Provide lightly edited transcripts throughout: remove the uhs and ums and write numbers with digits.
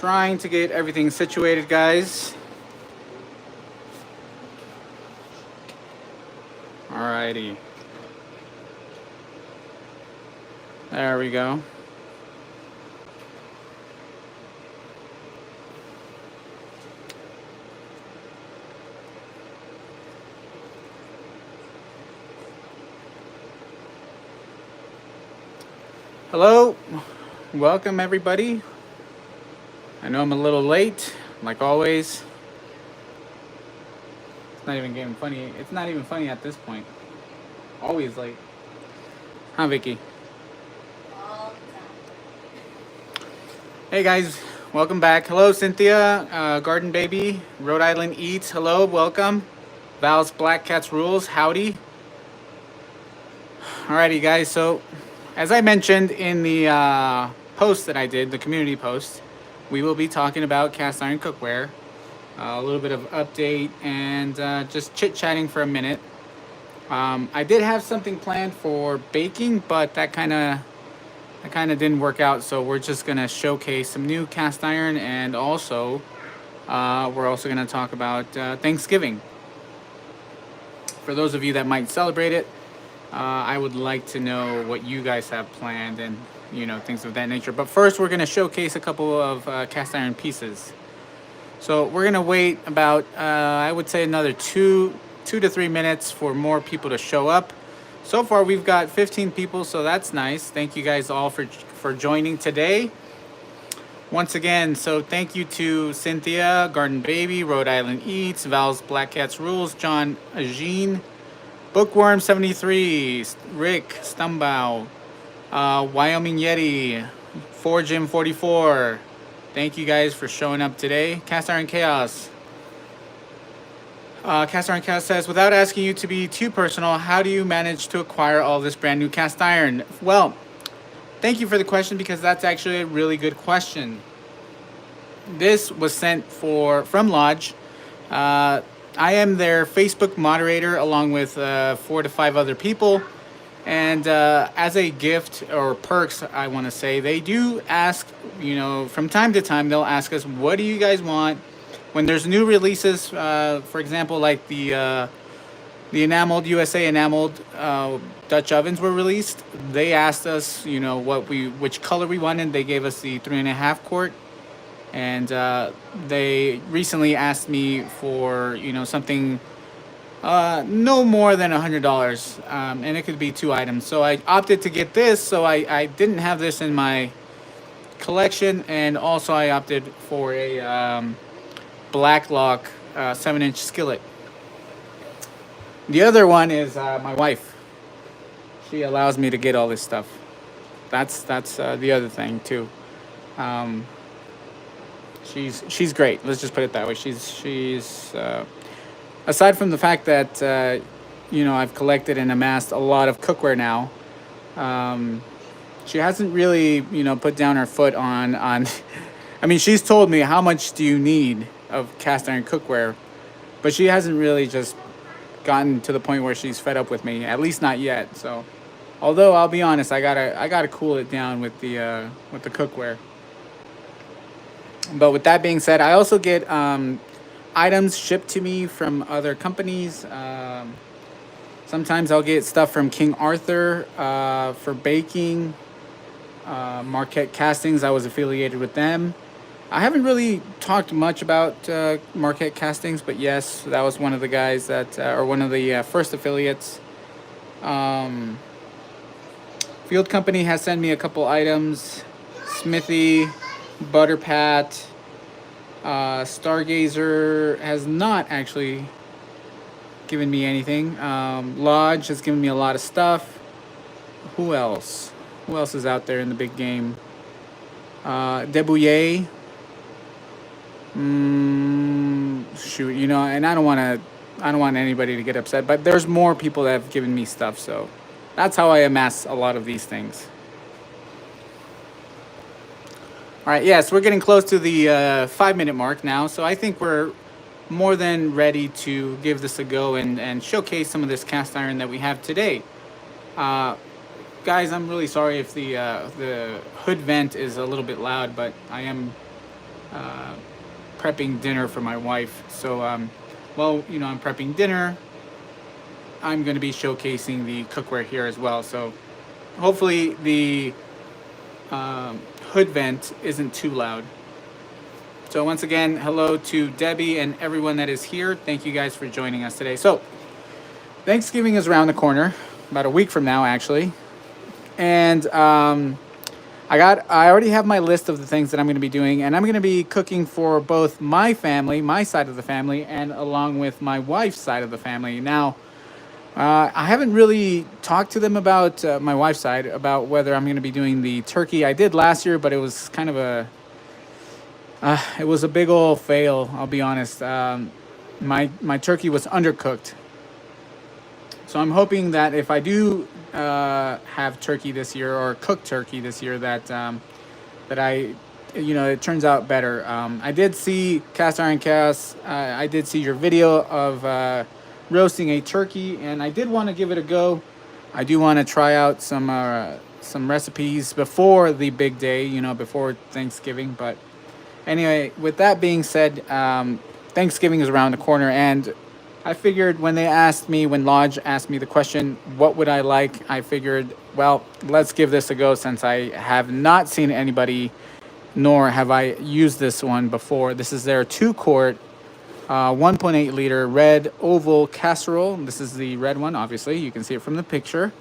Trying to get everything situated, guys. Alrighty. There we go. Hello, welcome everybody. I know I'm a little late, like always. It's not even getting funny. It's not even funny at this point. Always late. Huh, Vicky? Hey guys, welcome back. Hello, Cynthia, Garden Baby, Rhode Island Eats. Hello, welcome. Val's Black Cats Rules. Howdy. Alrighty, guys. So, as I mentioned in the post that I did, the community post, we will be talking about cast iron cookware, a little bit of update, and just chit-chatting for a minute. I did have something planned for baking, but that kind of didn't work out. So we're just gonna showcase some new cast iron, and also we're also gonna talk about Thanksgiving. For those of you that might celebrate it, I would like to know what you guys have planned and things of that nature. But first, we're gonna showcase a couple of cast iron pieces. So we're gonna wait about I would say another two to 3 minutes for more people to show up. So far we've got 15 people, so that's nice. Thank you guys all for joining today. Once again, so thank you to Cynthia, Garden Baby, Rhode Island Eats, Val's Black Cats Rules, John Jean, Bookworm 73, Rick Stumbau, Wyoming Yeti, Forjim 44. Thank you guys for showing up today. Cast Iron Chaos. Cast Iron Chaos says, without asking you to be too personal, how do you manage to acquire all this brand new cast iron? Well, thank you for the question, because that's actually a really good question. This was sent from Lodge. I am their Facebook moderator along with 4 to 5 other people. And as a gift or perks, I want to say, they do ask, from time to time, they'll ask us, what do you guys want? When there's new releases, for example, like the Enameled, USA Enameled Dutch ovens were released, they asked us, which color we wanted. They gave us the 3.5 quart. And they recently asked me for, something no more than $100, and it could be 2 items. So I opted to get this, so I didn't have this in my collection, and also I opted for a Blacklock 7-inch skillet. The other one is my wife. She allows me to get all this stuff. That's the other thing too. She's great. Let's just put it that way. She's aside from the fact that I've collected and amassed a lot of cookware now. She hasn't really put down her foot on. I mean, she's told me, how much do you need of cast iron cookware, but she hasn't really just gotten to the point where she's fed up with me, at least not yet. So, although I'll be honest, I gotta cool it down with the cookware. But with that being said, I also get items shipped to me from other companies. Sometimes I'll get stuff from King Arthur for baking. Marquette Castings, I was affiliated with them. I haven't really talked much about Marquette Castings, but yes, that was one of the guys that, or one of the first affiliates. Field Company has sent me a couple items. Smithy, Butter Pat, Stargazer has not actually given me anything. Lodge has given me a lot of stuff. Who else? Who else is out there in the big game? Debouillet. Shoot, and I don't want anybody to get upset, but there's more people that have given me stuff, so that's how I amass a lot of these things. All right, yes, we're getting close to the 5-minute mark now, so I think we're more than ready to give this a go and showcase some of this cast iron that we have today. Guys, I'm really sorry if the hood vent is a little bit loud, but I am prepping dinner for my wife. So, well, you know, I'm prepping dinner. I'm going to be showcasing the cookware here as well. So, hopefully, the hood vent isn't too loud. So, once again, hello to Debbie and everyone that is here. Thank you guys for joining us today. So, Thanksgiving is around the corner, about a week from now, actually. And I already have my list of the things that I'm going to be doing, and I'm going to be cooking for both my family, my side of the family, and along with my wife's side of the family. Now, I haven't really talked to them about my wife's side about whether I'm going to be doing the turkey. I did last year, but it was kind of it was a big old fail. I'll be honest. My turkey was undercooked, so I'm hoping that if I do have turkey this year or cooked turkey this year, that that I, you know, it turns out better. I did see Cast Iron Cast. I did see your video of roasting a turkey, and I did want to give it a go. I do want to try out some recipes before the big day, you know, before Thanksgiving. But anyway, with that being said, Thanksgiving is around the corner, and I figured when Lodge asked me the question, what would I like? I figured, well, let's give this a go since I have not seen anybody, nor have I used this one before. This is their 2-quart, 1.8 liter red oval casserole. This is the red one, obviously. You can see it from the picture.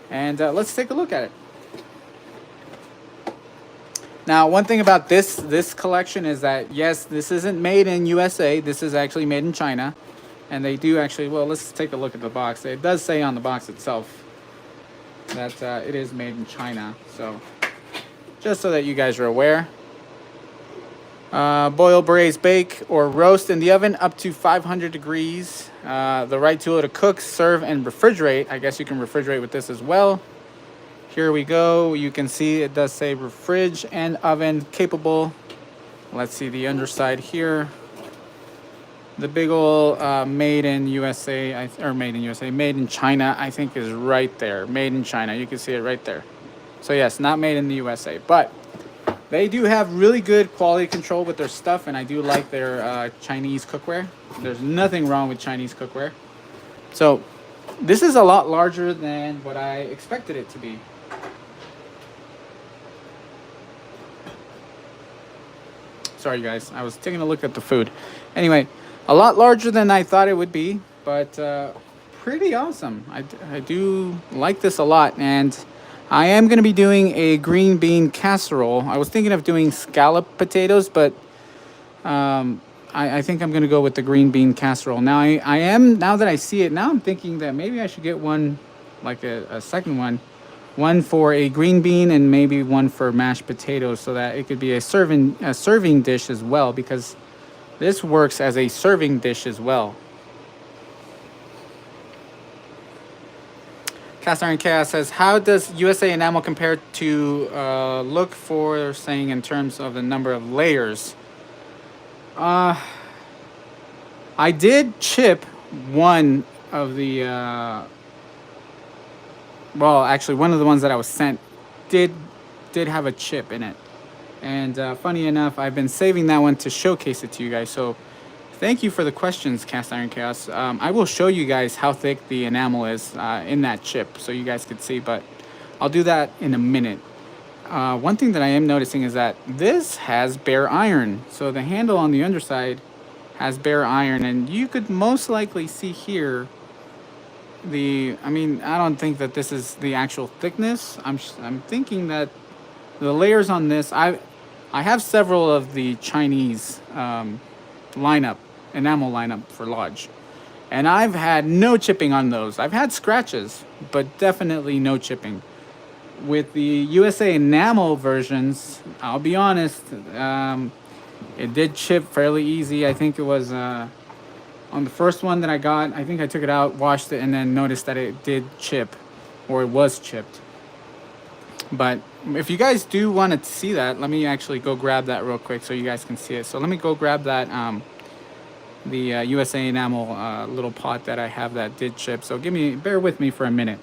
And let's take a look at it. Now, one thing about this collection is that, yes, this isn't made in USA. This is actually made in China. And they do actually, well, let's take a look at the box. It does say on the box itself that it is made in China. So, just so that you guys are aware. Boil, braise, bake, or roast in the oven up to 500 degrees. The right tool to cook, serve, and refrigerate. I guess you can refrigerate with this as well. Here we go. You can see it does say refrig and oven capable. Let's see the underside here. The big old made in USA, made in China, I think is right there. Made in China, you can see it right there. So yes, not made in the USA, but they do have really good quality control with their stuff, and I do like their Chinese cookware. There's nothing wrong with Chinese cookware. So this is a lot larger than what I expected it to be. Sorry guys, I was taking a look at the food. Anyway, a lot larger than I thought it would be, but pretty awesome. I do like this a lot, and I am going to be doing a green bean casserole. I was thinking of doing scallop potatoes, but I think I'm going to go with the green bean casserole. Now, now that I see it, now I'm thinking that maybe I should get one, like a second one for a green bean and maybe one for mashed potatoes, so that it could be a serving dish as well, because this works as a serving dish as well. Cast Iron Chaos says, how does USA enamel compare to look for, saying in terms of the number of layers? I did chip one of the, well, actually one of the ones that I was sent did have a chip in it. And funny enough, I've been saving that one to showcase it to you guys. So thank you for the questions, Cast Iron Chaos. I will show you guys how thick the enamel is in that chip so you guys could see, but I'll do that in a minute. One thing that I am noticing is that this has bare iron. So the handle on the underside has bare iron, and you could most likely see here I don't think that this is the actual thickness. I'm thinking that the layers on this, I have several of the Chinese enamel lineup for Lodge, and I've had no chipping on those. I've had scratches, but definitely no chipping. With the USA enamel versions, I'll be honest, it did chip fairly easy. I think it was on the first one that I got, I think I took it out, washed it, and then noticed that it did chip, or it was chipped. But if you guys do want to see that, let me actually go grab that real quick so you guys can see it. So let me go grab that, the USA enamel little pot that I have that did chip. So bear with me for a minute.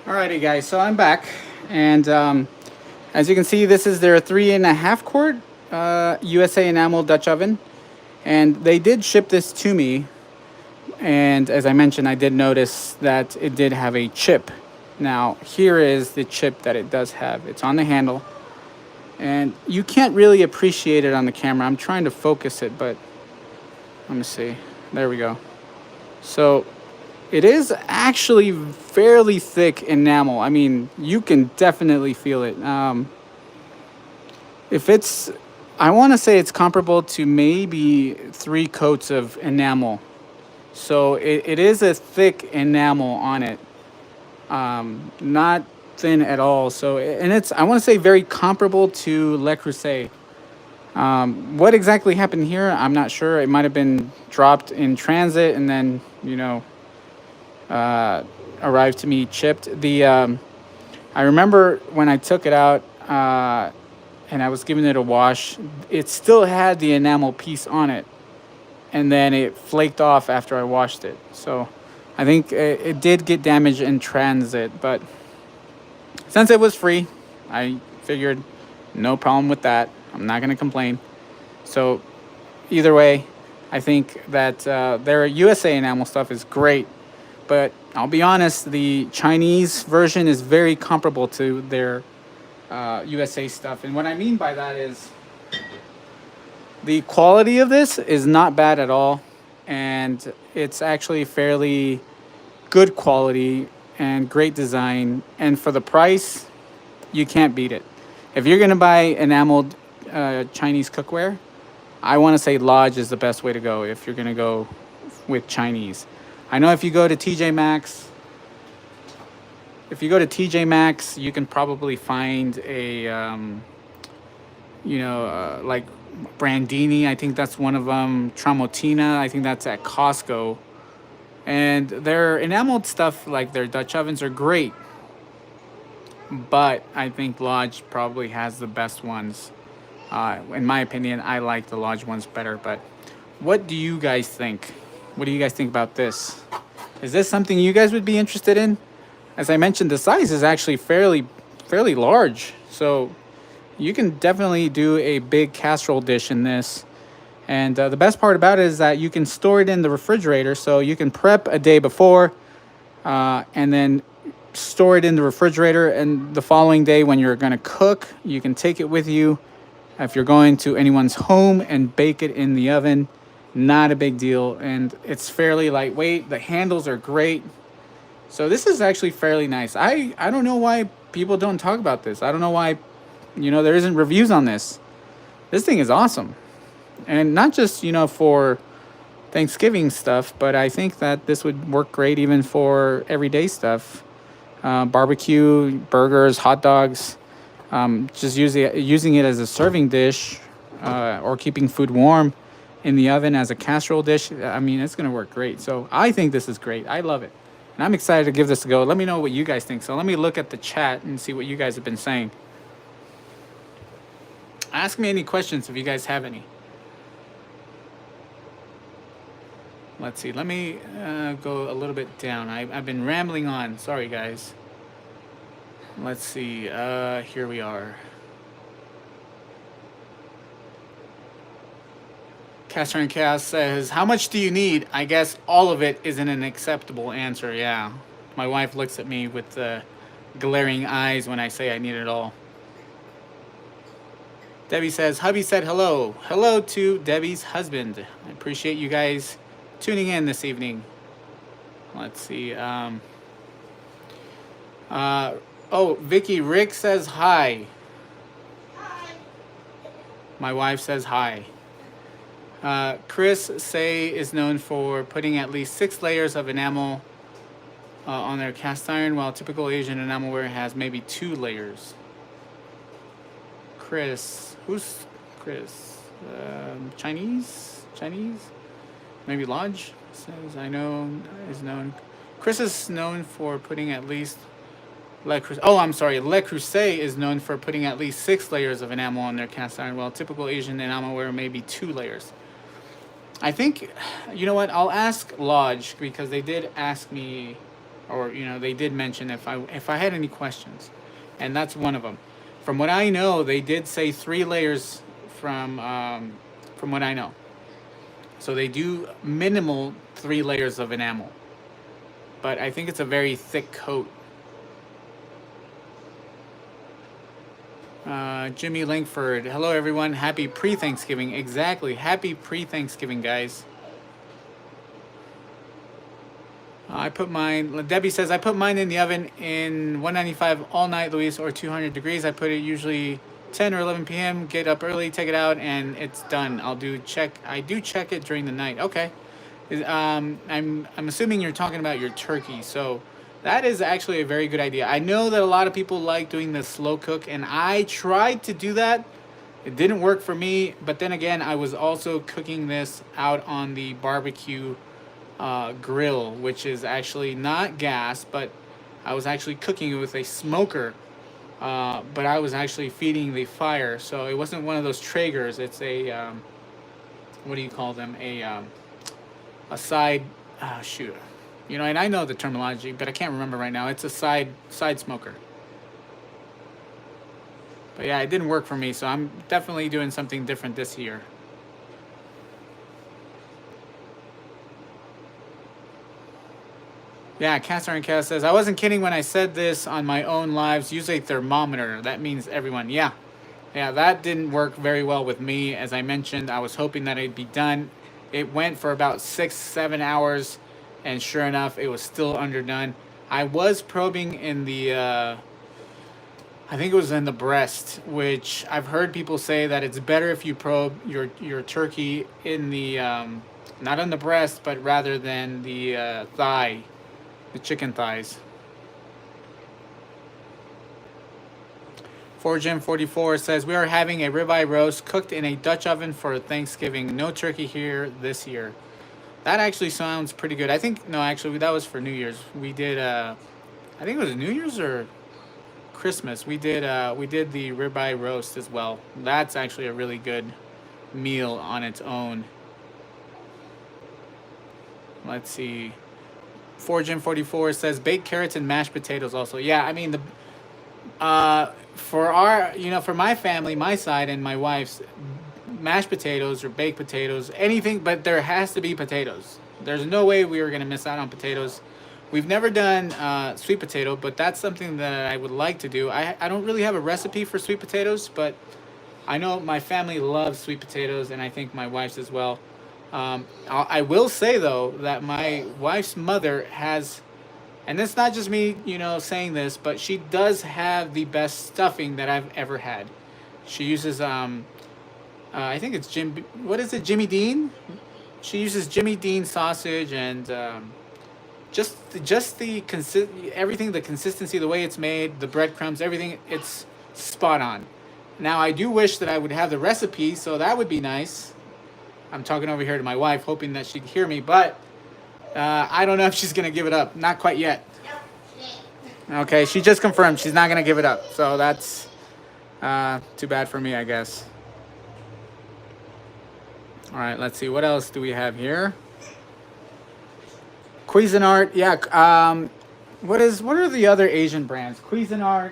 Alrighty, guys. So I'm back, and as you can see, this is their 3.5 quart USA Enamel Dutch oven, and they did ship this to me. And as I mentioned, I did notice that it did have a chip. Now, here is the chip that it does have. It's on the handle, and you can't really appreciate it on the camera. I'm trying to focus it, but let me see. There we go. So it is actually fairly thick enamel. I mean, you can definitely feel it. If it's, I want to say it's comparable to maybe 3 coats of enamel. So it is a thick enamel on it, not thin at all. So, and it's, I want to say, very comparable to Le Creuset. What exactly happened here, I'm not sure. It might have been dropped in transit and then, arrived to me chipped. I remember when I took it out and I was giving it a wash, it still had the enamel piece on it, and then it flaked off after I washed it. So I think it did get damaged in transit, but since it was free, I figured no problem with that. I'm not going to complain. So either way, I think that their USA enamel stuff is great. But I'll be honest, the Chinese version is very comparable to their USA stuff. And what I mean by that is the quality of this is not bad at all. And it's actually fairly good quality and great design. And for the price, you can't beat it. If you're going to buy enameled Chinese cookware, I want to say Lodge is the best way to go if you're going to go with Chinese. I know if you go to TJ Maxx, you can probably find a, like Brandini. I think that's one of them. Tramontina. I think that's at Costco. And their enameled stuff, like their Dutch ovens, are great. But I think Lodge probably has the best ones. In my opinion, I like the Lodge ones better. But what do you guys think? What do you guys think about this? Is this something you guys would be interested in? As I mentioned, the size is actually fairly large. So you can definitely do a big casserole dish in this. And the best part about it is that you can store it in the refrigerator. So you can prep a day before and then store it in the refrigerator. And the following day when you're going to cook, you can take it with you. If you're going to anyone's home and bake it in the oven, not a big deal. And it's fairly lightweight. The handles are great. So this is actually fairly nice. I don't know why people don't talk about this. I don't know why, there isn't reviews on this. This thing is awesome. And not just, for Thanksgiving stuff, but I think that this would work great even for everyday stuff. Barbecue, burgers, hot dogs. Just using it as a serving dish or keeping food warm in the oven as a casserole dish. I mean, it's going to work great. So I think this is great. I love it. And I'm excited to give this a go. Let me know what you guys think. So let me look at the chat and see what you guys have been saying. Ask me any questions if you guys have any. Let's see. Let me go a little bit down. I've been rambling on. Sorry, guys. Let's see. Here we are. Caster and Chaos says, how much do you need? I guess all of it isn't an acceptable answer. Yeah. My wife looks at me with glaring eyes when I say I need it all. Debbie says, hubby said hello. Hello to Debbie's husband. I appreciate you guys tuning in this evening. Let's see. Vicky, Rick says hi. Hi. My wife says hi. Chris Say is known for putting at least 6 layers of enamel on their cast iron, while typical Asian enamelware has maybe 2 layers. Chris, who's Chris? Chinese? Maybe Lodge says I know is known. Chris is known for putting at least Le Creuset is known for putting at least 6 layers of enamel on their cast iron, while typical Asian enamelware may be 2 layers. I think, you know what, I'll ask Lodge, because they did ask me or they did mention if I had any questions, and that's one of them. From what I know, they did say 3 layers from what I know. So they do minimal 3 layers of enamel, but I think it's a very thick coat. Jimmy Langford, hello everyone. Happy pre-Thanksgiving. Exactly. Happy pre-Thanksgiving, guys. Debbie says, I put mine in the oven in 195 all night, Luis, or 200 degrees. I put it usually 10 or 11 p.m., get up early, take it out, and it's done. I do check it during the night. Okay. I'm assuming you're talking about your turkey. So that is actually a very good idea. I know that a lot of people like doing the slow cook, and I tried to do that. It didn't work for me, but then again, I was also cooking this out on the barbecue grill, which is actually not gas, but I was actually cooking it with a smoker, but I was actually feeding the fire, so it wasn't one of those Traegers. It's a what do you call them? A side shoot. And I know the terminology, but I can't remember right now. It's a side smoker. But yeah, it didn't work for me, so I'm definitely doing something different this year. Yeah, Cast Iron Cast says, I wasn't kidding when I said this on my own lives. Use a thermometer. That means everyone. Yeah, that didn't work very well with me. As I mentioned, I was hoping that it'd be done. It went for about 6-7 hours, and sure enough, it was still underdone. I was probing in the, I think it was in the breast, which I've heard people say that it's better if you probe your turkey in the, not on the breast, but rather than the thigh. The chicken thighs. 4Jim44 says, we are having a ribeye roast cooked in a Dutch oven for Thanksgiving. No turkey here this year. That actually sounds pretty good. No, actually, that was for New Year's. We did, I think it was New Year's or Christmas. We did the ribeye roast as well. That's actually a really good meal on its own. Let's see. 4Jim44 says baked carrots and mashed potatoes also. Yeah, I mean for my family, my side and my wife's, mashed potatoes or baked potatoes, anything, but there has to be potatoes. There's no way we were gonna miss out on potatoes. We've never done sweet potato, but that's something that I would like to do. I don't really have a recipe for sweet potatoes, but I know my family loves sweet potatoes, and I think my wife's as well. I will say though that my wife's mother has, and it's not just me, saying this, but she does have the best stuffing that I've ever had. She uses, I think it's Jimmy Dean? She uses Jimmy Dean sausage and just everything, the consistency, the way it's made, the breadcrumbs, everything, it's spot on. Now I do wish that I would have the recipe, so that would be nice. I'm talking over here to my wife, hoping that she'd hear me, but I don't know if she's going to give it up. Not quite yet. Okay, she just confirmed she's not going to give it up. So that's too bad for me, I guess. All right, let's see. What else do we have here? Cuisinart. Yeah. What are the other Asian brands? Cuisinart.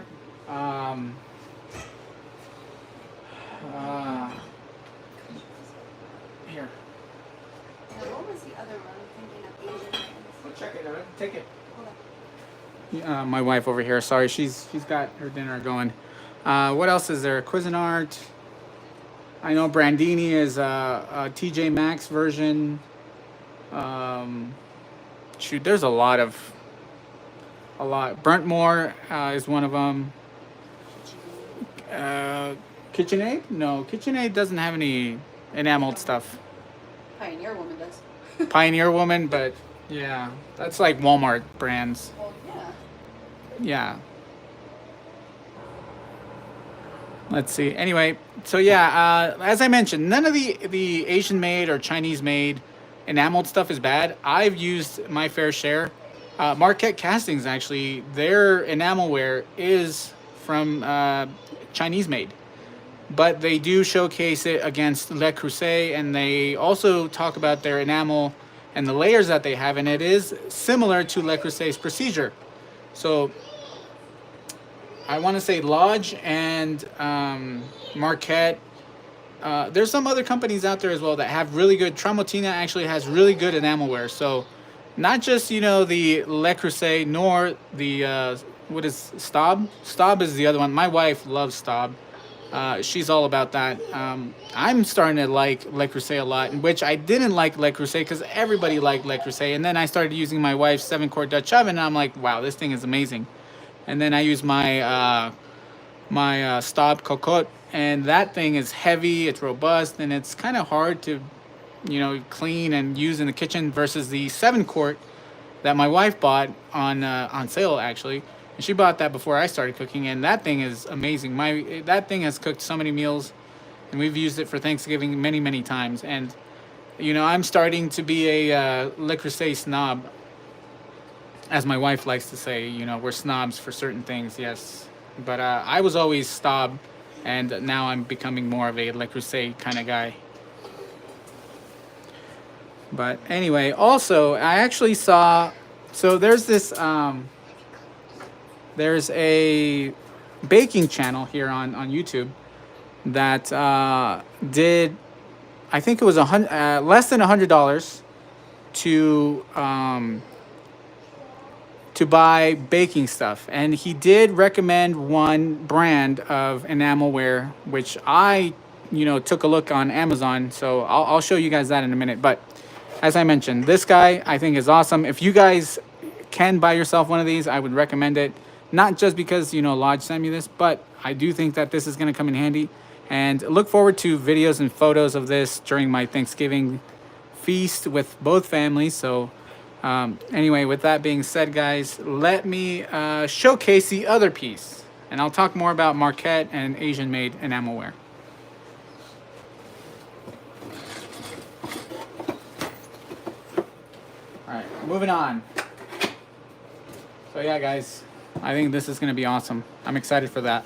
Here. What was the other one? I'm thinking of Asian brands. Well, check it out. Take it. My wife over here. Sorry, she's got her dinner going. What else is there? Cuisinart. I know Brandini is a TJ Maxx version. Shoot, there's a lot. Bruntmor is one of them. KitchenAid? No, KitchenAid doesn't have any enameled stuff. Pioneer Woman does. Pioneer Woman, but yeah, that's like Walmart brands. Well, yeah. Yeah. Let's see. Anyway, so yeah, as I mentioned, none of the Asian made or Chinese made enameled stuff is bad. I've used my fair share. Marquette Castings, actually, their enamelware is from Chinese made, but they do showcase it against Le Creuset, and they also talk about their enamel and the layers that they have, and it is similar to Le Creuset's procedure. So I want to say Lodge and Marquette. There's some other companies out there as well that have really good. Tramontina actually has really good enamelware. So not just the Le Creuset, nor the what is Staub. Staub is the other one. My wife loves Staub. She's all about that. I'm starting to like Le Creuset a lot, which I didn't like Le Creuset because everybody liked Le Creuset. And then I started using my wife's 7-quart Dutch oven, and I'm like, wow, this thing is amazing. And then I use my Staub Cocotte, and that thing is heavy, it's robust, and it's kind of hard to clean and use in the kitchen versus the 7-quart that my wife bought on sale actually. And she bought that before I started cooking, and that thing is amazing. That thing has cooked so many meals, and we've used it for Thanksgiving many times. And I'm starting to be a Le Creuset snob, as my wife likes to say. We're snobs for certain things, yes. But I was always Staub, and now I'm becoming more of a Le Creuset kind of guy. But anyway, also I actually saw. So there's this. There's a baking channel here on YouTube that did, I think it was less than $100 to buy baking stuff, and he did recommend one brand of enamelware, which I took a look on Amazon. So I'll show you guys that in a minute. But as I mentioned, this guy I think is awesome. If you guys can buy yourself one of these, I would recommend it. Not just because Lodge sent me this, but I do think that this is going to come in handy. And look forward to videos and photos of this during my Thanksgiving feast with both families. So anyway, with that being said, guys, let me showcase the other piece, and I'll talk more about Marquette and Asian made enamelware. All right, moving on. So yeah, guys, I think this is going to be awesome. I'm excited for that.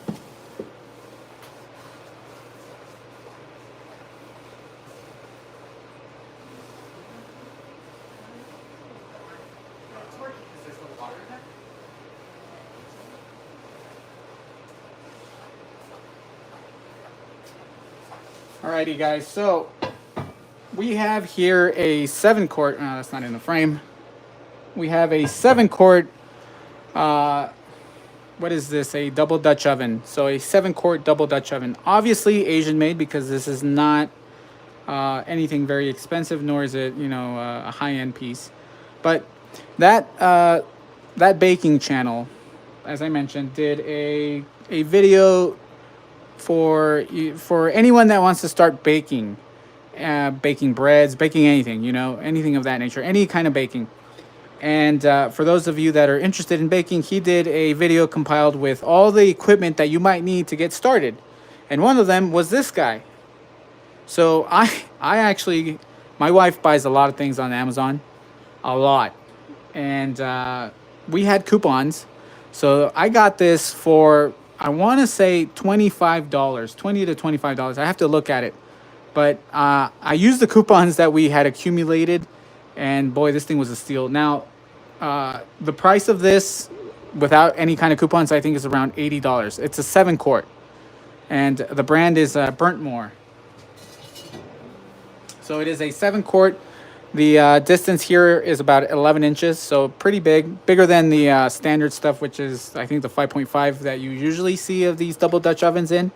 Alrighty, guys, so we have here a 7-quart. Oh, that's not in the frame. We have a 7-quart. What is this? A double Dutch oven. So a 7-quart double Dutch oven. Obviously Asian made, because this is not anything very expensive, nor is it a high-end piece. But that baking channel, as I mentioned, did a video for anyone that wants to start baking, baking breads, baking anything, anything of that nature, any kind of baking. And for those of you that are interested in baking, he did a video compiled with all the equipment that you might need to get started. And one of them was this guy. So I actually, my wife buys a lot of things on Amazon, a lot. And we had coupons. So I got this for, I want to say $25, $20 to $25. I have to look at it. But I used the coupons that we had accumulated, and boy, this thing was a steal. Now, the price of this, without any kind of coupons, I think is around $80. It's a 7-quart, and the brand is Bruntmor. So it is a 7-quart. The distance here is about 11 inches, so pretty big, bigger than the standard stuff, which is I think the 5.5 that you usually see of these double Dutch ovens in.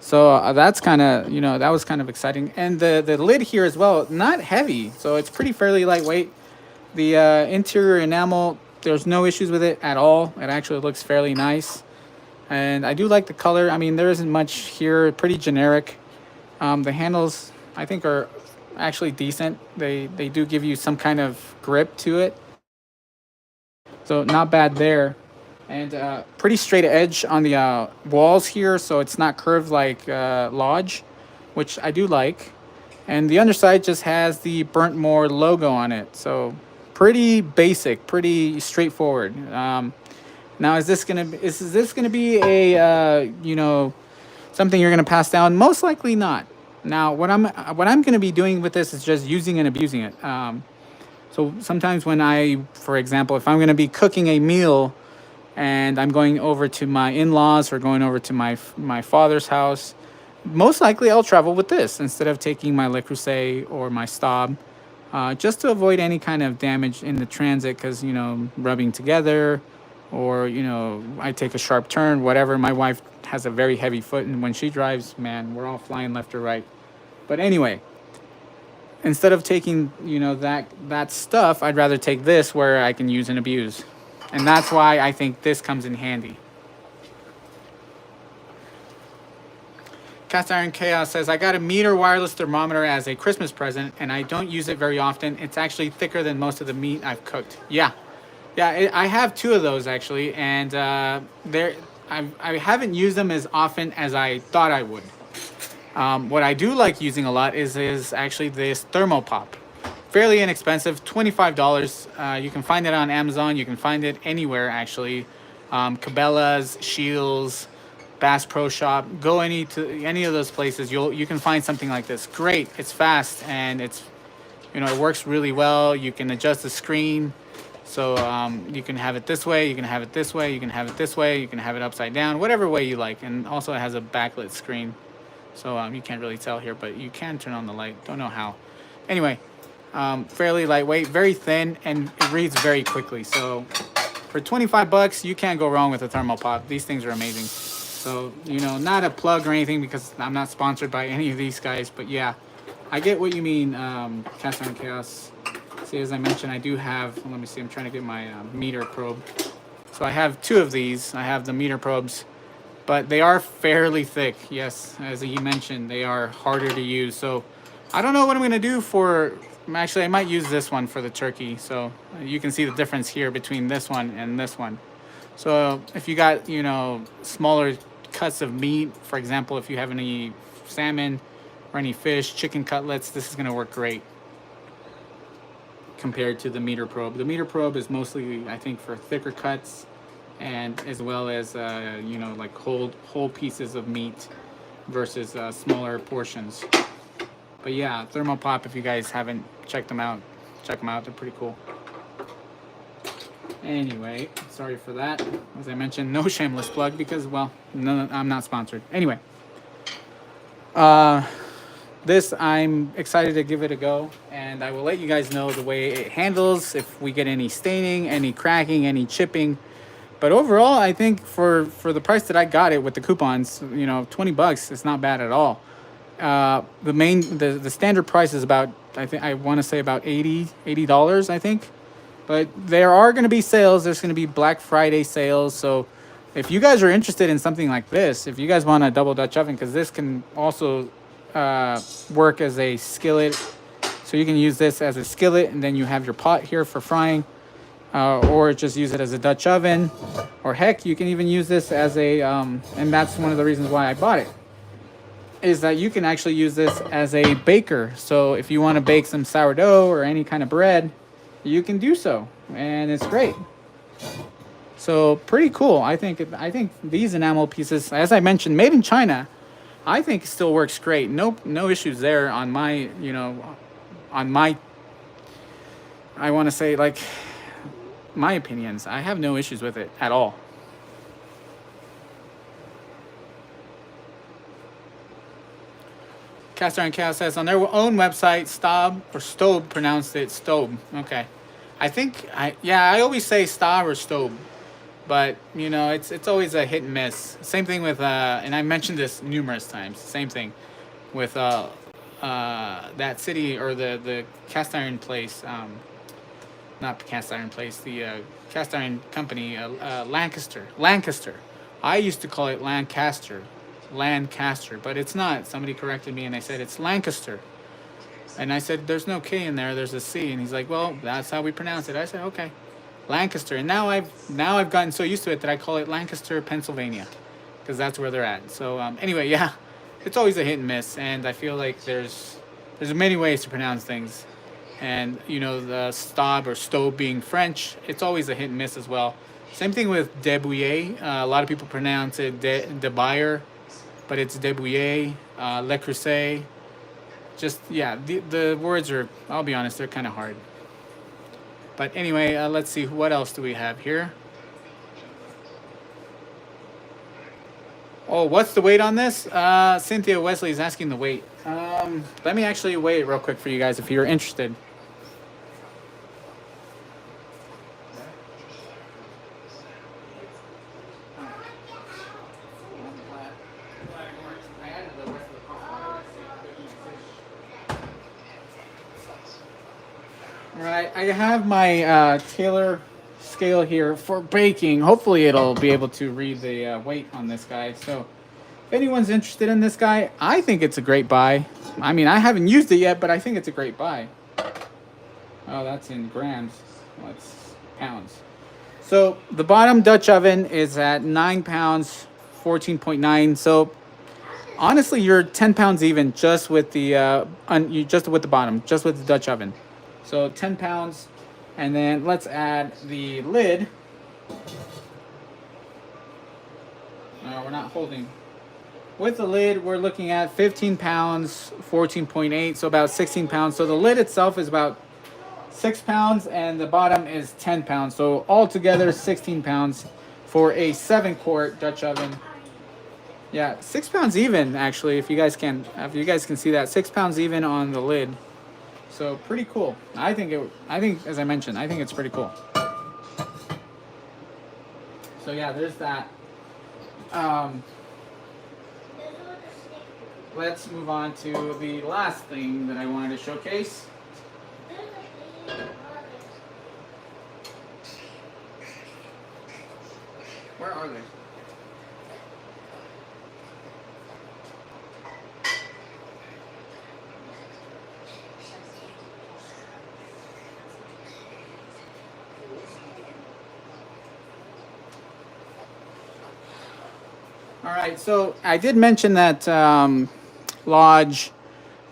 So that's kind of, that was kind of exciting. And the lid here as well, not heavy, so it's fairly lightweight. The interior enamel, there's no issues with it at all. It actually looks fairly nice. And I do like the color. I mean, there isn't much here, pretty generic. The handles, I think, are actually decent. They do give you some kind of grip to it. So not bad there. And pretty straight edge on the walls here, so it's not curved like Lodge, which I do like. And the underside just has the Bruntmor logo on it, so pretty basic, pretty straightforward. Now, is this gonna be a something you're gonna pass down? Most likely not. Now, what I'm gonna be doing with this is just using and abusing it. So sometimes when for example, if I'm going to be cooking a meal and I'm going over to my in-laws or going over to my father's house, most likely I'll travel with this instead of taking my Le Creuset or my Staub, just to avoid any kind of damage in the transit because, rubbing together or, I take a sharp turn, whatever. My wife has a very heavy foot, and when she drives, man, we're all flying left or right. But anyway, instead of taking, that stuff, I'd rather take this where I can use and abuse. And that's why I think this comes in handy. Cast Iron Chaos says, I got a meter wireless thermometer as a Christmas present, and I don't use it very often. It's actually thicker than most of the meat I've cooked. Yeah. I have two of those, actually, and I haven't used them as often as I thought I would. What I do like using a lot is actually this Thermopop. Fairly inexpensive, $25. You can find it on Amazon. You can find it anywhere, actually. Cabela's, Shields, Bass Pro Shop. Go to any of those places. You can find something like this. Great. It's fast and it works really well. You can adjust the screen. So you can have it this way. You can have it this way. You can have it this way. You can have it upside down. Whatever way you like. And also it has a backlit screen. So you can't really tell here, but you can turn on the light. Don't know how. Anyway, fairly lightweight, very thin, and it reads very quickly. So for $25, you can't go wrong with a Thermopop. These things are amazing. So, not a plug or anything because I'm not sponsored by any of these guys. But yeah, I get what you mean, Cast Iron Chaos. See, as I mentioned, I do have, let me see, I'm trying to get my meter probe. So I have two of these. I have the meter probes. But they are fairly thick. Yes, as you mentioned, they are harder to use. So I don't know what I'm going to do actually, I might use this one for the turkey. So you can see the difference here between this one and this one. So if you got, smaller cuts of meat, for example, if you have any salmon or any fish, chicken cutlets, this is going to work great compared to the meter probe. The meter probe is mostly, I think, for thicker cuts, and as well as like whole pieces of meat versus smaller portions. But yeah, Thermopop, if you guys haven't checked them out, check them out. They're pretty cool. Anyway, sorry for that. As I mentioned, no shameless plug because, well, no, I'm not sponsored. Anyway, this I'm excited to give it a go, and I will let you guys know the way it handles, if we get any staining, any cracking, any chipping. But overall, I think for the price that I got it with the coupons, $20, it's not bad at all. The standard price is about, I want to say about $80, I think. But there are going to be sales. There's going to be Black Friday sales. So if you guys are interested in something like this, if you guys want a double Dutch oven, because this can also work as a skillet. So you can use this as a skillet, and then you have your pot here for frying. Or just use it as a Dutch oven, or heck, you can even use this as a, and that's one of the reasons why I bought it, is that you can actually use this as a baker. So if you want to bake some sourdough or any kind of bread, you can do so, and it's great. So pretty cool. I think these enamel pieces, as I mentioned, made in China, I think it still works great. No issues there on my, I want to say, like, my opinions. I have no issues with it at all. Cast Iron Chaos says on their own website, Staub pronounced it Stobe. Okay, I always say Staub or Stobe, but it's always a hit and miss. Same thing with and I mentioned this numerous times. Same thing with that city or the cast iron place. Not the cast iron place, the cast iron company, Lancaster. I used to call it Lancaster, but it's not. Somebody corrected me and they said it's Lancaster. And I said, there's no K in there, there's a C. And he's like, well, that's how we pronounce it. I said, okay, Lancaster. And now I've gotten so used to it that I call it Lancaster, Pennsylvania, because that's where they're at. So anyway, yeah, it's always a hit and miss. And I feel like there's many ways to pronounce things. And, the Staub or Stobe being French, it's always a hit and miss as well. Same thing with Debouillet. A lot of people pronounce it de Bayer, but it's Debouillet, Le Creuset. Just, yeah, the words are, I'll be honest, they're kind of hard. But anyway, let's see, what else do we have here? Oh, what's the weight on this? Cynthia Wesley is asking the weight. Let me actually weigh it real quick for you guys if you're interested. All right, I have my Taylor scale here for baking. Hopefully it'll be able to read the weight on this guy. So if anyone's interested in this guy, I think it's a great buy. I mean, I haven't used it yet, but I think it's a great buy. Oh, that's in grams. Well, it's pounds. So the bottom Dutch oven is at 9 pounds, 14.9. So honestly, you're 10 pounds even just with the just with the bottom, just with the Dutch oven. So 10 pounds, and then let's add the lid. No, we're not holding. With the lid, we're looking at 15 pounds, 14.8, so about 16 pounds. So the lid itself is about 6 pounds, and the bottom is 10 pounds. So altogether, 16 pounds for a 7-quart Dutch oven. Yeah, 6 pounds even, actually, if you guys can see that. 6 pounds even on the lid. So pretty cool. I think, as I mentioned, I think it's pretty cool. So yeah, there's that. Let's move on to the last thing that I wanted to showcase. Where are they? All right, so I did mention that Lodge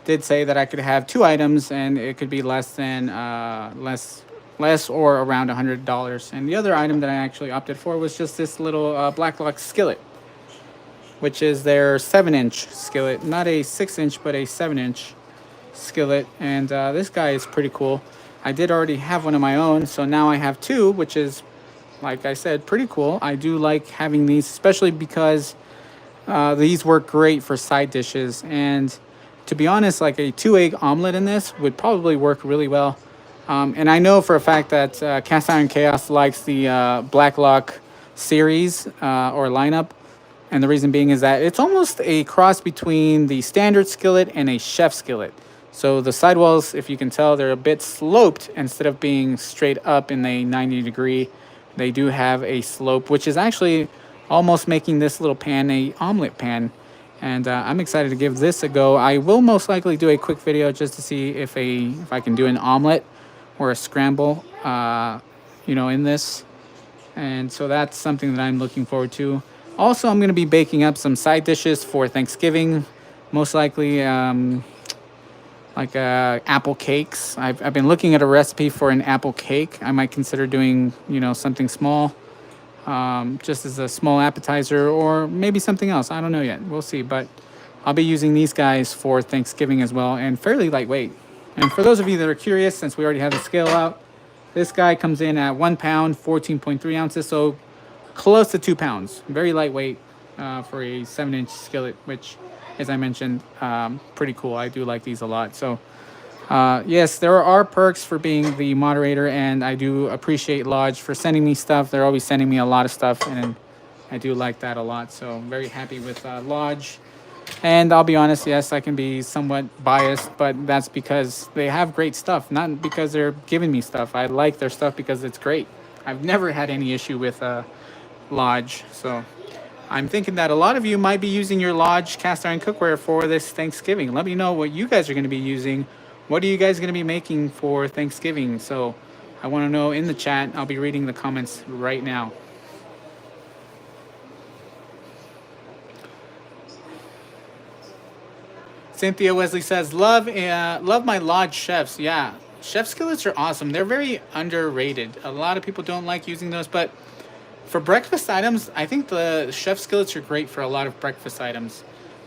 did say that I could have 2 items and it could be less than less or around $100. And the other item that I actually opted for was just this little Blacklock skillet, which is their 7-inch skillet, not a 6-inch, but a 7-inch skillet. And this guy is pretty cool. I did already have one of my own, so now I have 2, which is, like I said, pretty cool. I do like having these, especially because these work great for side dishes. And to be honest, like a 2-egg omelet in this would probably work really well. And I know for a fact that Cast Iron Chaos likes the Blacklock series or lineup. And the reason being is that it's almost a cross between the standard skillet and a chef skillet. So the sidewalls, if you can tell, they're a bit sloped instead of being straight up in a 90-degree. They do have a slope, which is actually almost making this little pan a omelet pan. And I'm excited to give this a go. I will most likely do a quick video just to see if I can do an omelet or a scramble, in this. And so that's something that I'm looking forward to. Also, I'm going to be baking up some side dishes for Thanksgiving, most likely like apple cakes. I've been looking at a recipe for an apple cake. I might consider doing, something small, just as a small appetizer, or maybe something else. I don't know yet. We'll see. But I'll be using these guys for Thanksgiving as well, and fairly lightweight. And for those of you that are curious, since we already have the scale out, this guy comes in at 1 pound, 14.3 ounces, so close to 2 pounds. Very lightweight for a 7-inch skillet, which, as I mentioned, pretty cool. I do like these a lot. So yes, there are perks for being the moderator, and I do appreciate Lodge for sending me stuff. They're always sending me a lot of stuff, and I do like that a lot. So I'm very happy with Lodge. And I'll be honest, yes, I can be somewhat biased, but that's because they have great stuff, not because they're giving me stuff. I like their stuff because it's great. I've never had any issue with Lodge. So I'm thinking that a lot of you might be using your Lodge cast iron cookware for this Thanksgiving. Let me know what you guys are going to be using. What are you guys going to be making for Thanksgiving? So I want to know in the chat. I'll be reading the comments right now. Cynthia Wesley says, love my Lodge chefs. Yeah, chef skillets are awesome. They're very underrated. A lot of people don't like using those, but for breakfast items, I think the chef skillets are great for a lot of breakfast items.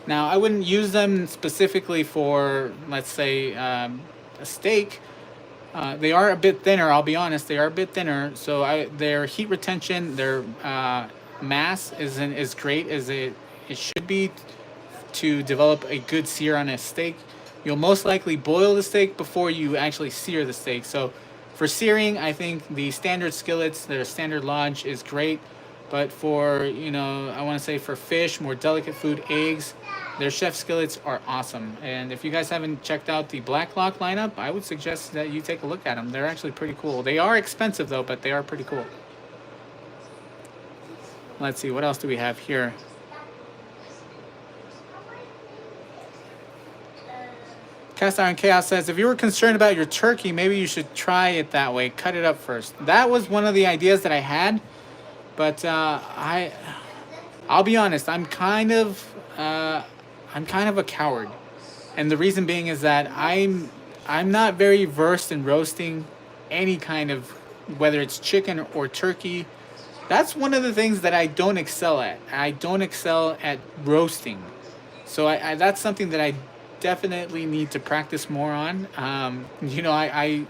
Now, I wouldn't use them specifically for, let's say, a steak, They are a bit thinner. I'll be honest. They are a bit thinner. So their heat retention, their mass isn't as great as it should be to develop a good sear on a steak. You'll most likely boil the steak before you actually sear the steak. So for searing, I think the standard skillets, their standard lodge is great. But for, I want to say for fish, more delicate food, eggs, their chef skillets are awesome. And if you guys haven't checked out the Blacklock lineup, I would suggest that you take a look at them. They're actually pretty cool. They are expensive though, but they are pretty cool. Let's see, what else do we have here? Cast Iron Chaos says, if you were concerned about your turkey, maybe you should try it that way. Cut it up first. That was one of the ideas that I had, but I'll be honest. I'm kind of a coward, and the reason being is that I'm not very versed in roasting any kind of, whether it's chicken or turkey. That's one of the things that I don't excel at. I don't excel at roasting, so that's something that I definitely need to practice more on. I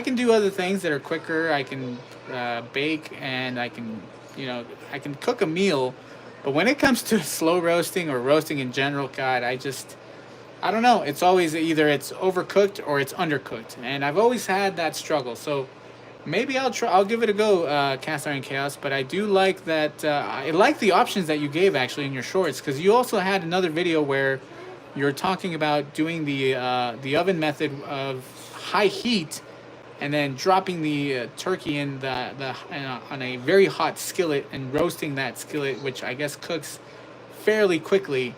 can do other things that are quicker. I can bake, and I can cook a meal. But when it comes to slow roasting or roasting in general, God, I don't know. It's always either it's overcooked or it's undercooked, and I've always had that struggle. So maybe I'll give it a go, Cast Iron Chaos. But I do like that. I like the options that you gave actually in your shorts, because you also had another video where you're talking about doing the oven method of high heat, and then dropping the turkey in on a very hot skillet and roasting that skillet, which I guess cooks fairly quickly,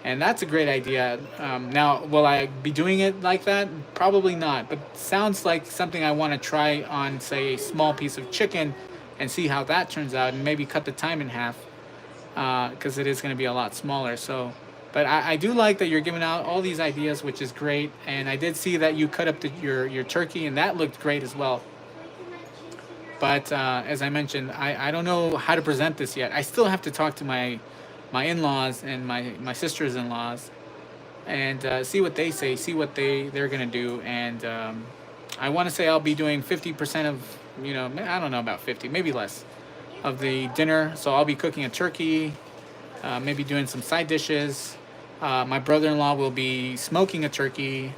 and that's a great idea. Now, will I be doing it like that? Probably not, but sounds like something I want to try on, say, a small piece of chicken, and see how that turns out, and maybe cut the time in half, because it is going to be a lot smaller. So. But I do like that you're giving out all these ideas, which is great. And I did see that you cut up your turkey, and that looked great as well. But as I mentioned, I don't know how to present this yet. I still have to talk to my in-laws and my sisters in-laws, and see what they say, see what they're going to do. And I want to say I'll be doing 50% of, I don't know about 50, maybe less, of the dinner. So I'll be cooking a turkey, maybe doing some side dishes. My brother-in-law will be smoking a turkey,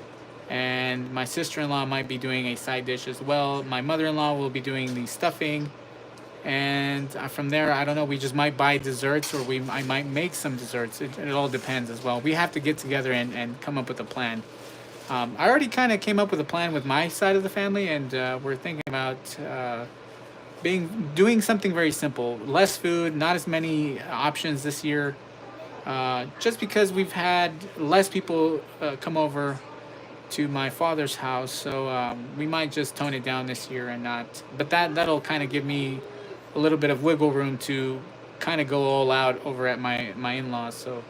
and my sister-in-law might be doing a side dish as well. My mother-in-law will be doing the stuffing, and from there, I don't know, we just might buy desserts, or I might make some desserts. It all depends as well. We have to get together and come up with a plan. I already kind of came up with a plan with my side of the family, and we're thinking about doing something very simple. Less food, not as many options this year. Just because we've had less people come over to my father's house, so we might just tone it down this year and not. But that'll kind of give me a little bit of wiggle room to kind of go all out over at my in-laws. So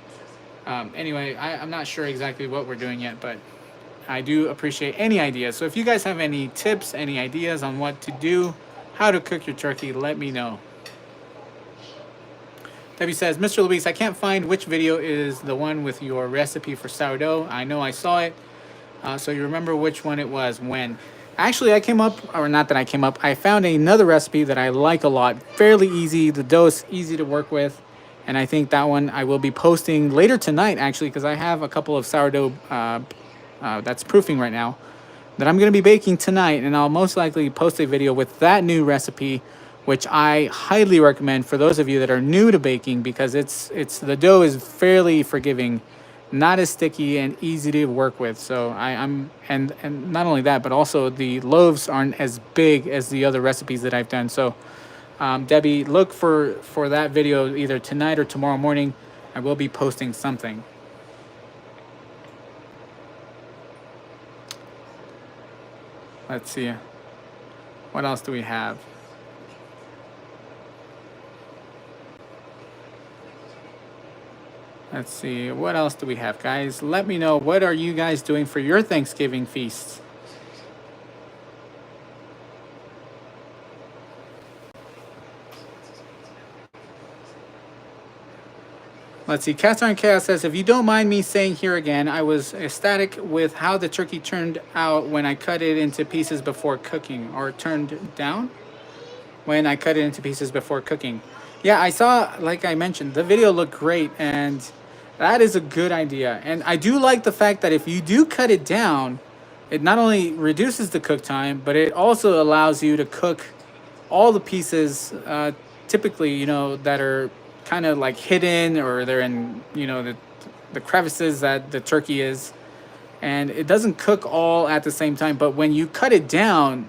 anyway, I'm not sure exactly what we're doing yet, but I do appreciate any ideas. So if you guys have any tips, any ideas on what to do, how to cook your turkey, let me know. Debbie says, Mr. Luis, I can't find which video is the one with your recipe for sourdough. I know I saw it. So you remember which one it was when. Actually, I came up, or not that I came up, I found another recipe that I like a lot. Fairly easy. The dough is easy to work with. And I think that one I will be posting later tonight, actually, because I have a couple of sourdough that's proofing right now that I'm going to be baking tonight. And I'll most likely post a video with that new recipe, which I highly recommend for those of you that are new to baking, because the dough is fairly forgiving, not as sticky, and easy to work with. So and not only that, but also the loaves aren't as big as the other recipes that I've done. So Debbie, look for that video either tonight or tomorrow morning. I will be posting something. Let's see. What else do we have? Let's see, what else do we have, guys? Let me know, what are you guys doing for your Thanksgiving feasts? Let's see. Cast Iron Chaos says, if you don't mind me saying here again, I was ecstatic with how the turkey turned out when I cut it into pieces before cooking, or turned down when I cut it into pieces before cooking. Yeah, I saw, like I mentioned, the video looked great, and that is a good idea. And I do like the fact that if you do cut it down, it not only reduces the cook time, but it also allows you to cook all the pieces, typically, you know, that are kind of like hidden, or they're in, you know, the crevices that the turkey is, and it doesn't cook all at the same time. But when you cut it down,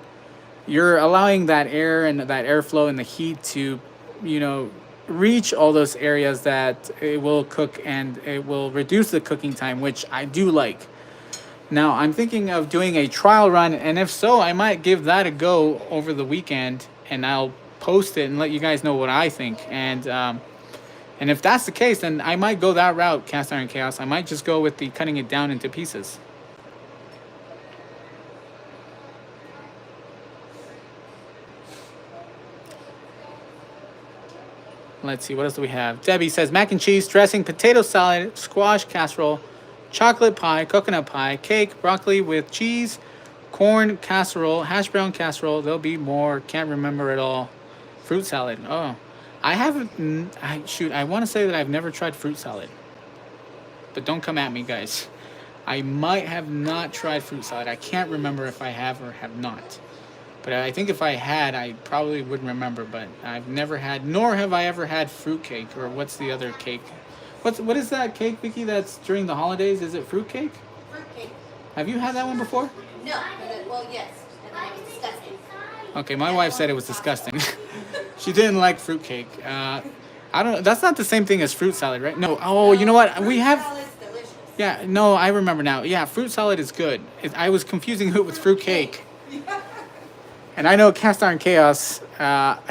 you're allowing that air and that airflow and the heat to, you know, reach all those areas that it will cook, and it will reduce the cooking time, which I do like. Now I'm thinking of doing a trial run, and if so, I might give that a go over the weekend, and I'll post it and let you guys know what I think. And if that's the case, then I might go that route, Cast Iron Chaos. I might just go with the cutting it down into pieces. Let's see, what else do we have? Debbie says, mac and cheese, dressing, potato salad, squash casserole, chocolate pie, coconut pie, cake, broccoli with cheese, corn casserole, hash brown casserole. There'll be more. Can't remember it all. Fruit salad. Oh. I haven't, I want to say that I've never tried fruit salad. But don't come at me, guys. I might have not tried fruit salad. I can't remember if I have or have not. But I think if I had, I probably would remember. But I've never had, nor have I ever had fruit cake, or what's the other cake? What is that cake, Vicky, that's during the holidays? Is it fruit cake? Fruit cake. Have you had that one before? No, well, yes. And then it was disgusting. Okay, my wife said it was disgusting. She didn't like fruitcake. I don't know. That's not the same thing as fruit salad, right? No. Oh, you know what? We have. Salad's delicious. Yeah. No, I remember now. Yeah, fruit salad is good. I was confusing it with fruit cake. And I know Cast Iron Chaos.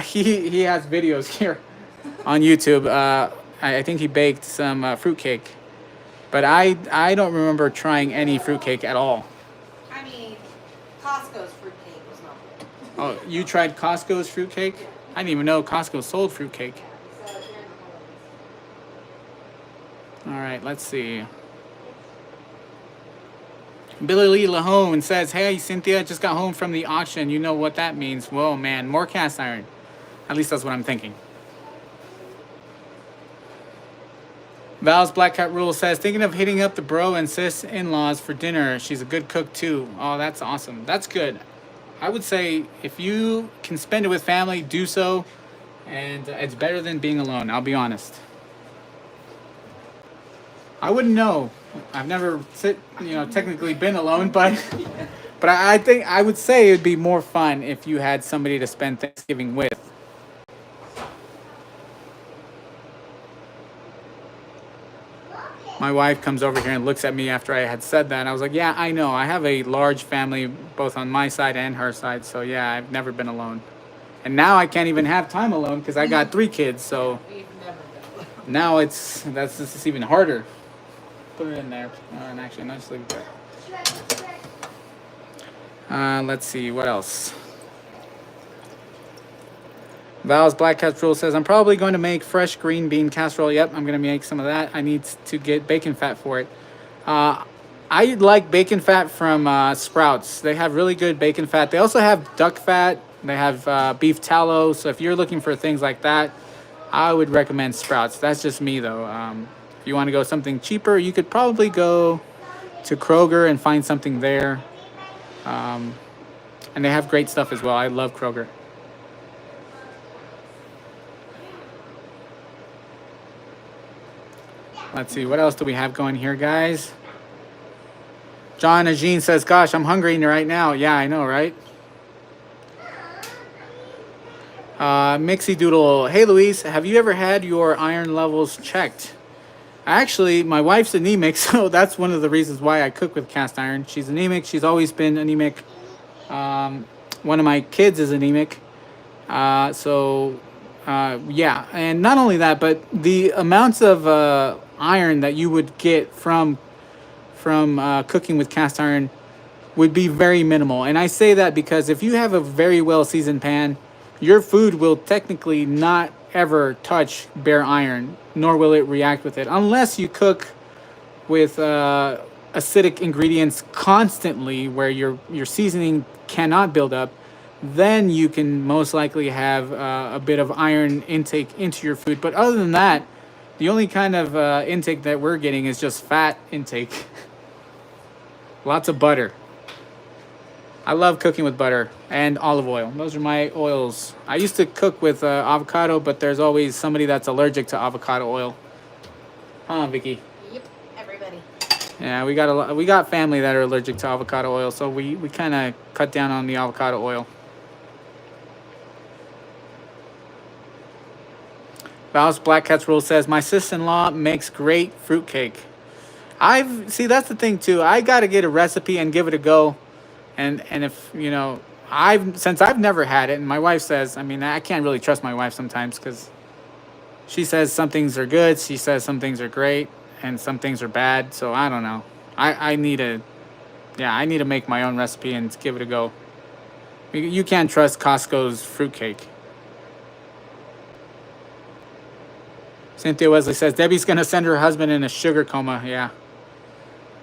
He has videos here on YouTube. I think he baked some fruit cake, but I don't remember trying any fruit cake at all. I mean, Costco's fruit cake was not good. Oh, you tried Costco's fruit cake? I didn't even know Costco sold fruit cake. So, here in the All right, let's see. Billy Lee Lahone says, hey, Cynthia, just got home from the auction. You know what that means. Whoa, man, more cast iron. At least that's what I'm thinking. Val's Black Cat Rule says, thinking of hitting up the bro and sis in-laws for dinner. She's a good cook, too. Oh, that's awesome. That's good. I would say if you can spend it with family, do so. And it's better than being alone, I'll be honest. I wouldn't know. I've never technically been alone, but I think I would say it would be more fun if you had somebody to spend Thanksgiving with. My wife comes over here and looks at me after I had said that. I was like, yeah, I know. I have a large family both on my side and her side. So, yeah, I've never been alone. And now I can't even have time alone because I got 3 kids. So now that's just even harder. Put it in there. And actually, no, just leave it there. Let's see. What else? Val's Black Cat Rule says, I'm probably going to make fresh green bean casserole. Yep, I'm going to make some of that. I need to get bacon fat for it. I like bacon fat from Sprouts. They have really good bacon fat. They also have duck fat. They have beef tallow. So if you're looking for things like that, I would recommend Sprouts. That's just me, though. If you want to go something cheaper, you could probably go to Kroger and find something there. And they have great stuff as well. I love Kroger. Let's see, what else do we have going here, guys? John Ajeen says, gosh, I'm hungry right now. Yeah, I know, right? Mixie Doodle, hey, Luis, have you ever had your iron levels checked? Actually, my wife's anemic, so that's one of the reasons why I cook with cast iron. She's anemic. She's always been anemic. One of my kids is anemic. Yeah, and not only that, but the amounts of iron that you would get from cooking with cast iron would be very minimal. And I say that because if you have a very well seasoned pan, your food will technically not ever touch bare iron, nor will it react with it, unless you cook with acidic ingredients constantly, where your seasoning cannot build up. Then you can most likely have a bit of iron intake into your food. But other than that, the only kind of intake that we're getting is just fat intake. Lots of butter. I love cooking with butter and olive oil. Those are my oils. I used to cook with avocado, but there's always somebody that's allergic to avocado oil. Huh, Vicky? Yep, everybody. Yeah, we got family that are allergic to avocado oil, so we kind of cut down on the avocado oil. Val's Black Cat's Rule says, my sister-in-law makes great fruitcake. See, that's the thing too. I got to get a recipe and give it a go. And if, since I've never had it, and my wife says, I mean, I can't really trust my wife sometimes, because she says some things are good, she says some things are great, and some things are bad. So I don't know. I need to make my own recipe and give it a go. You can't trust Costco's fruitcake. Cynthia Wesley says, Debbie's going to send her husband in a sugar coma. Yeah.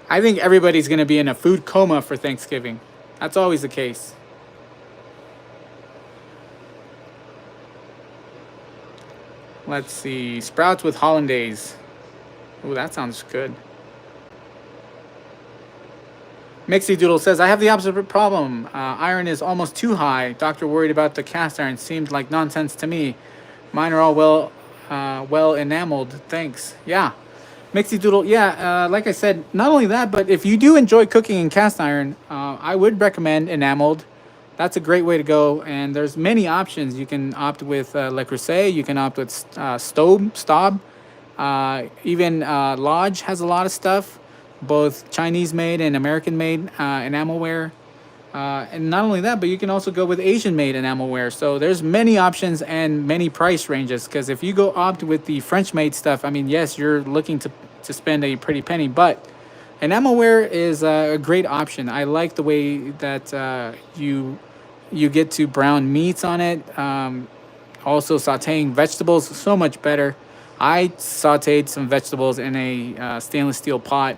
I think everybody's going to be in a food coma for Thanksgiving. That's always the case. Let's see. Sprouts with hollandaise. Ooh, that sounds good. Mixie Doodle says, I have the opposite problem. Iron is almost too high. Doctor worried about the cast iron. Seemed like nonsense to me. Mine are all well enameled. Thanks. Yeah. Mixie Doodle, yeah, like I said, not only that, but if you do enjoy cooking in cast iron, I would recommend Enameled. That's a great way to go, and there's many options. You can opt with Le Creuset, you can opt with Staub. Even Lodge has a lot of stuff, both Chinese-made and American-made enamelware. And not only that, but you can also go with Asian-made enamelware. So there's many options and many price ranges. Because if you go opt with the French-made stuff, I mean, yes, you're looking to spend a pretty penny, but enamelware is a great option. I like the way that you get to brown meats on it. Also, sautéing vegetables, so much better. I sautéed some vegetables in a stainless steel pot.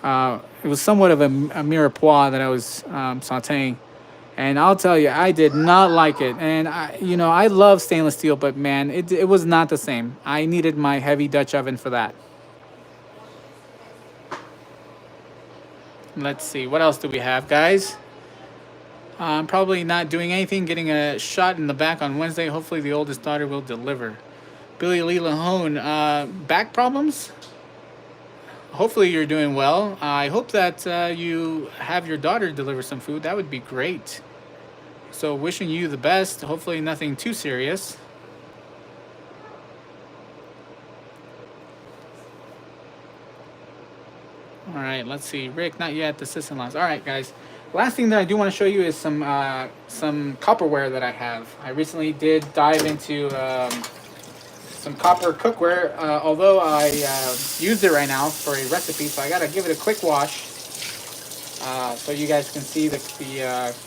It was somewhat of a mirepoix that I was sautéing, and I'll tell you, I did not like it. And I love stainless steel, but man, it was not the same. I needed my heavy Dutch oven for that. Let's see, what else do we have, guys? I'm probably not doing anything, getting a shot in the back on Wednesday. Hopefully the oldest daughter will deliver. Billy Lee Lahone, back problems? Hopefully you're doing well. I hope that you have your daughter deliver some food. That would be great. So wishing you the best. Hopefully nothing too serious. All right, let's see. Rick, not yet. The sister-in-laws. All right, guys. Last thing that I do want to show you is some copperware that I have. I recently did dive into some copper cookware, although I used it right now for a recipe, so I gotta give it a quick wash so you guys can see the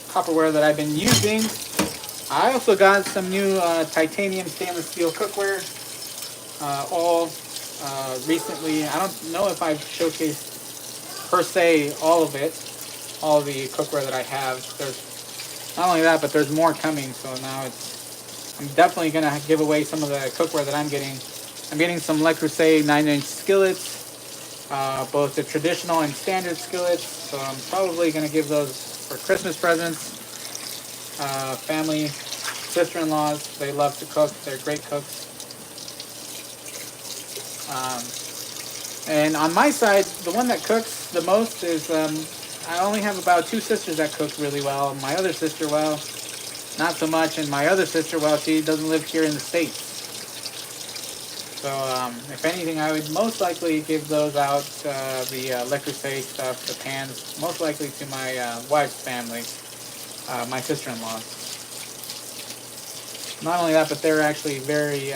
copperware that I've been using. I also got some new titanium stainless steel cookware, all recently. I don't know if I've showcased per se all of it, all the cookware that I have. There's not only that, but there's more coming, so now I'm definitely going to give away some of the cookware that I'm getting. I'm getting some Le Creuset 9-inch skillets, both the traditional and standard skillets. So I'm probably going to give those for Christmas presents. Family, sister-in-laws, they love to cook. They're great cooks. And on my side, the one that cooks the most is, I only have about 2 sisters that cook really well. My other sister, well, not so much, and my other sister, well, she doesn't live here in the States. So, if anything, I would most likely give those out, the Le Creuset stuff, the pans, most likely to my wife's family, my sister-in-law. Not only that, but they're actually very,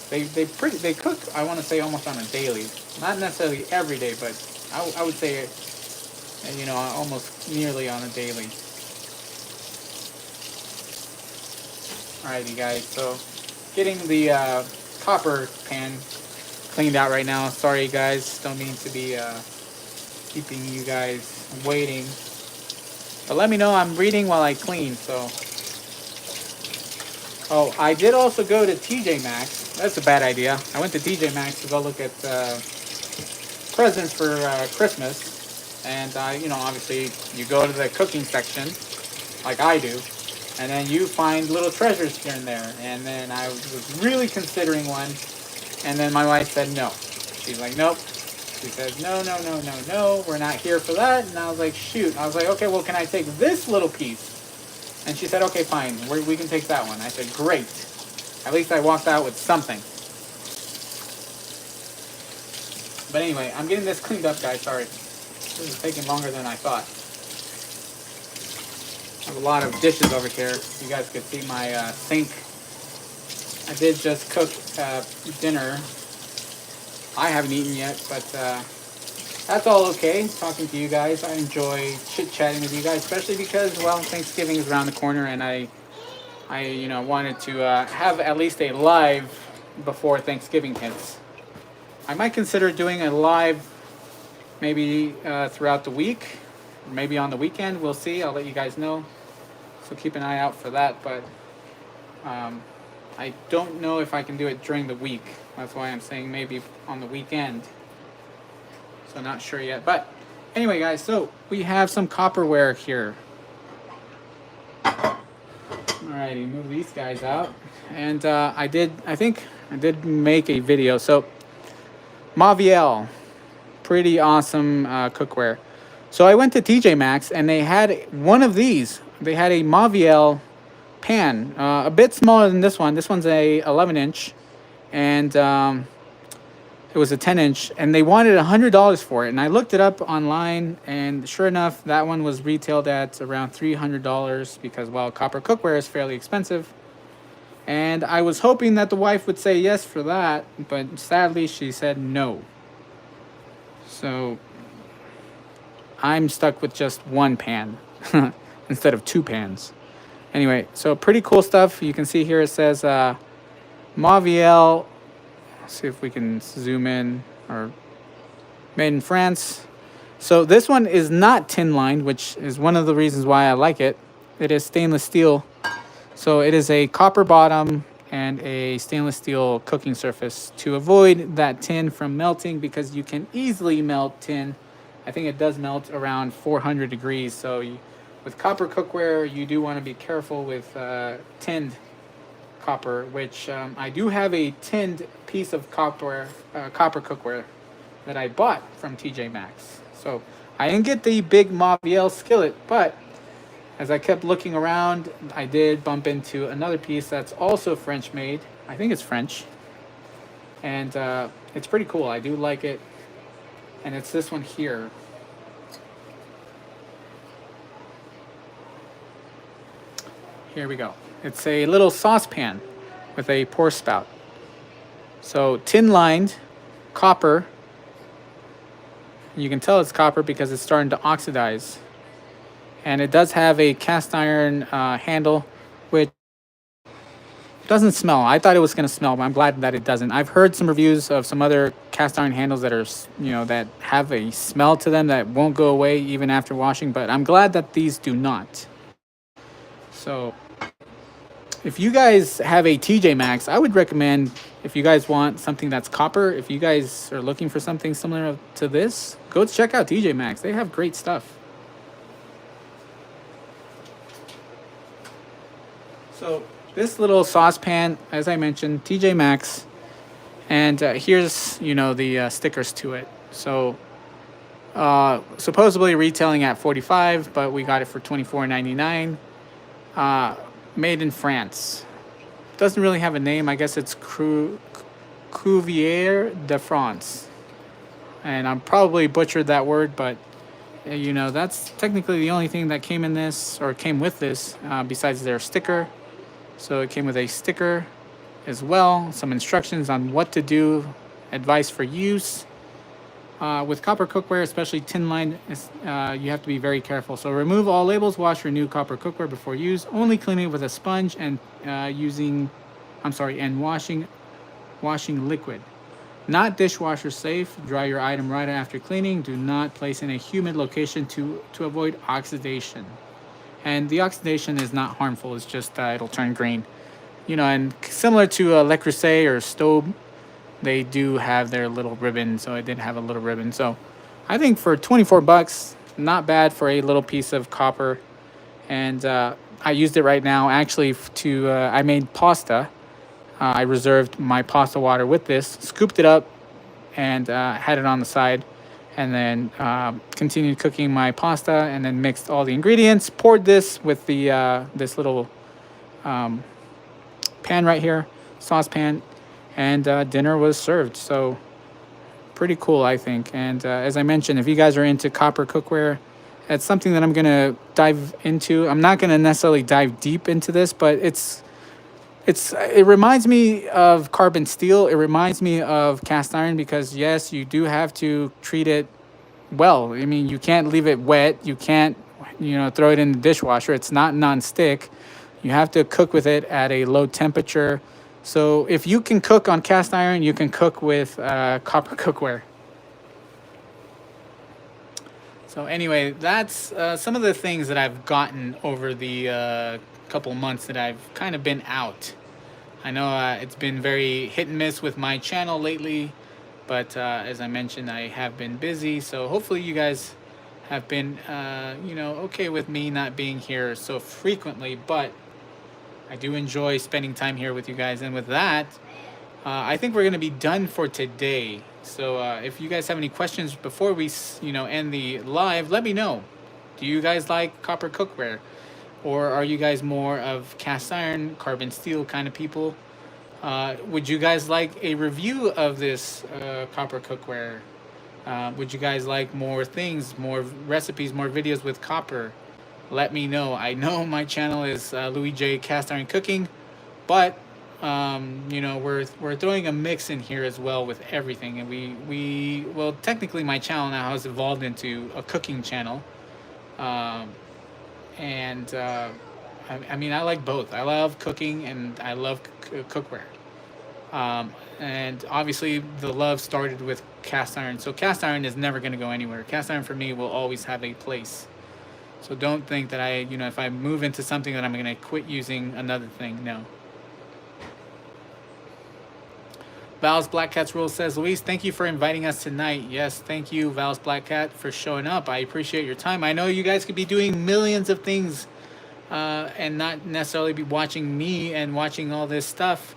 they cook, I want to say, almost on a daily. Not necessarily every day, but I would say, almost nearly on a daily. Alrighty, guys, so getting the copper pan cleaned out right now. Sorry guys, don't mean to be keeping you guys waiting. But let me know, I'm reading while I clean, so. Oh, I did also go to TJ Maxx. That's a bad idea. I went to TJ Maxx to go look at presents for Christmas. And, you know, obviously you go to the cooking section, like I do, and then you find little treasures here and there. And then I was really considering one, and then my wife said no. She's like, nope. She said, no, we're not here for that. And I was like, shoot. I was like, okay, well, can I take this little piece? And she said, okay, fine, we can take that one. I said, great. At least I walked out with something. But anyway, I'm getting this cleaned up, guys. Sorry. This is taking longer than I thought. I have a lot of dishes over here. You guys could see my sink. I did just cook dinner. I haven't eaten yet, but that's all okay. Talking to you guys, I enjoy chit-chatting with you guys, especially because, well, Thanksgiving is around the corner, and I you know, wanted to have at least a live before Thanksgiving hits. I might consider doing a live maybe throughout the week, maybe on the weekend. We'll see. I'll let you guys know. So keep an eye out for that. But I don't know if I can do it during the week. That's why I'm saying maybe on the weekend. So not sure yet. But anyway, guys, so we have some copperware here. Alrighty, move these guys out. And I think I did make a video. So Mauviel, pretty awesome cookware. So I went to TJ Maxx and they had one of these. They had a Mauviel pan, a bit smaller than this one. This one's a 11-inch, and it was a 10-inch, and they wanted $100 for it. And I looked it up online, and sure enough, that one was retailed at around $300 because, well, copper cookware is fairly expensive. And I was hoping that the wife would say yes for that, but sadly she said no. So I'm stuck with just one pan instead of two pans. Anyway, so pretty cool stuff. You can see here it says Mauviel. Let's see if we can zoom in, or made in France. So this one is not tin lined, which is one of the reasons why I like it. It is stainless steel. So it is a copper bottom and a stainless steel cooking surface to avoid that tin from melting, because you can easily melt tin. I think it does melt around 400 degrees. So with copper cookware, you do want to be careful with tinned copper, which I do have a tinned piece of copper cookware that I bought from TJ Maxx. So I didn't get the big Mauviel skillet, but as I kept looking around, I did bump into another piece that's also French made. I think it's French, and it's pretty cool. I do like it, and it's this one here. Here we go. It's a little saucepan with a pour spout. So tin lined, copper. You can tell it's copper because it's starting to oxidize. And it does have a cast iron handle, which doesn't smell. I thought it was going to smell, but I'm glad that it doesn't. I've heard some reviews of some other cast iron handles that are, you know, that have a smell to them that won't go away even after washing, but I'm glad that these do not. So if you guys have a TJ Maxx, I would recommend, if you guys want something that's copper, if you guys are looking for something similar to this, go check out TJ Maxx. They have great stuff. So this little saucepan, as I mentioned, TJ Maxx, and here's, you know, the stickers to it. So supposedly retailing at $45, but we got it for $24.99. Made in France. Doesn't really have a name. I guess it's Cuvier de France. And I'm probably butchered that word, but you know, that's technically the only thing that came in this, or came with this, besides their sticker. So it came with a sticker as well, some instructions on what to do, advice for use. With copper cookware, especially tin lined, you have to be very careful. So remove all labels, wash your new copper cookware before use. Only clean it with a sponge and using and washing liquid. Not dishwasher safe. Dry your item right after cleaning. Do not place in a humid location to avoid oxidation. And the oxidation is not harmful. It's just it'll turn green. You know, and similar to Le Creuset or Stobe, they do have their little ribbon. So it did have a little ribbon. So I think for 24 bucks, not bad for a little piece of copper. And I used it right now actually to I made pasta. I reserved my pasta water with this, scooped it up, and had it on the side, and then continued cooking my pasta, and then mixed all the ingredients. Poured this with the this little pan right here, saucepan, and dinner was served. So pretty cool, I think. And as I mentioned, if you guys are into copper cookware, it's something that I'm gonna dive into. I'm not gonna necessarily dive deep into this, but it reminds me of carbon steel. It reminds me of cast iron because yes, you do have to treat it well. I mean, you can't leave it wet. You can't, throw it in the dishwasher. It's not non-stick. You have to cook with it at a low temperature. So if you can cook on cast iron, you can cook with copper cookware. So anyway, that's some of the things that I've gotten over the couple months that I've kind of been out. I know it's been very hit and miss with my channel lately, but as I mentioned, I have been busy. So hopefully you guys have been, okay with me not being here so frequently, but I do enjoy spending time here with you guys. And with that, I think we're going to be done for today. So if you guys have any questions before we, end the live, let me know. Do you guys like copper cookware? Or are you guys more of cast iron, carbon steel kind of people? Would you guys like a review of this copper cookware? Would you guys like more things, more recipes, more videos with copper? Let me know. I know my channel is Louis J Cast Iron Cooking, but we're throwing a mix in here as well with everything. And well, technically my channel now has evolved into a cooking channel. I mean, I like both. I love cooking and I love cookware. And obviously the love started with cast iron. So cast iron is never going to go anywhere. Cast iron for me will always have a place. So don't think that if I move into something that I'm going to quit using another thing. No. Val's Black Cat's Rule says, Luis, thank you for inviting us tonight. Yes, thank you, Val's Black Cat, for showing up. I appreciate your time. I know you guys could be doing millions of things and not necessarily be watching me and watching all this stuff.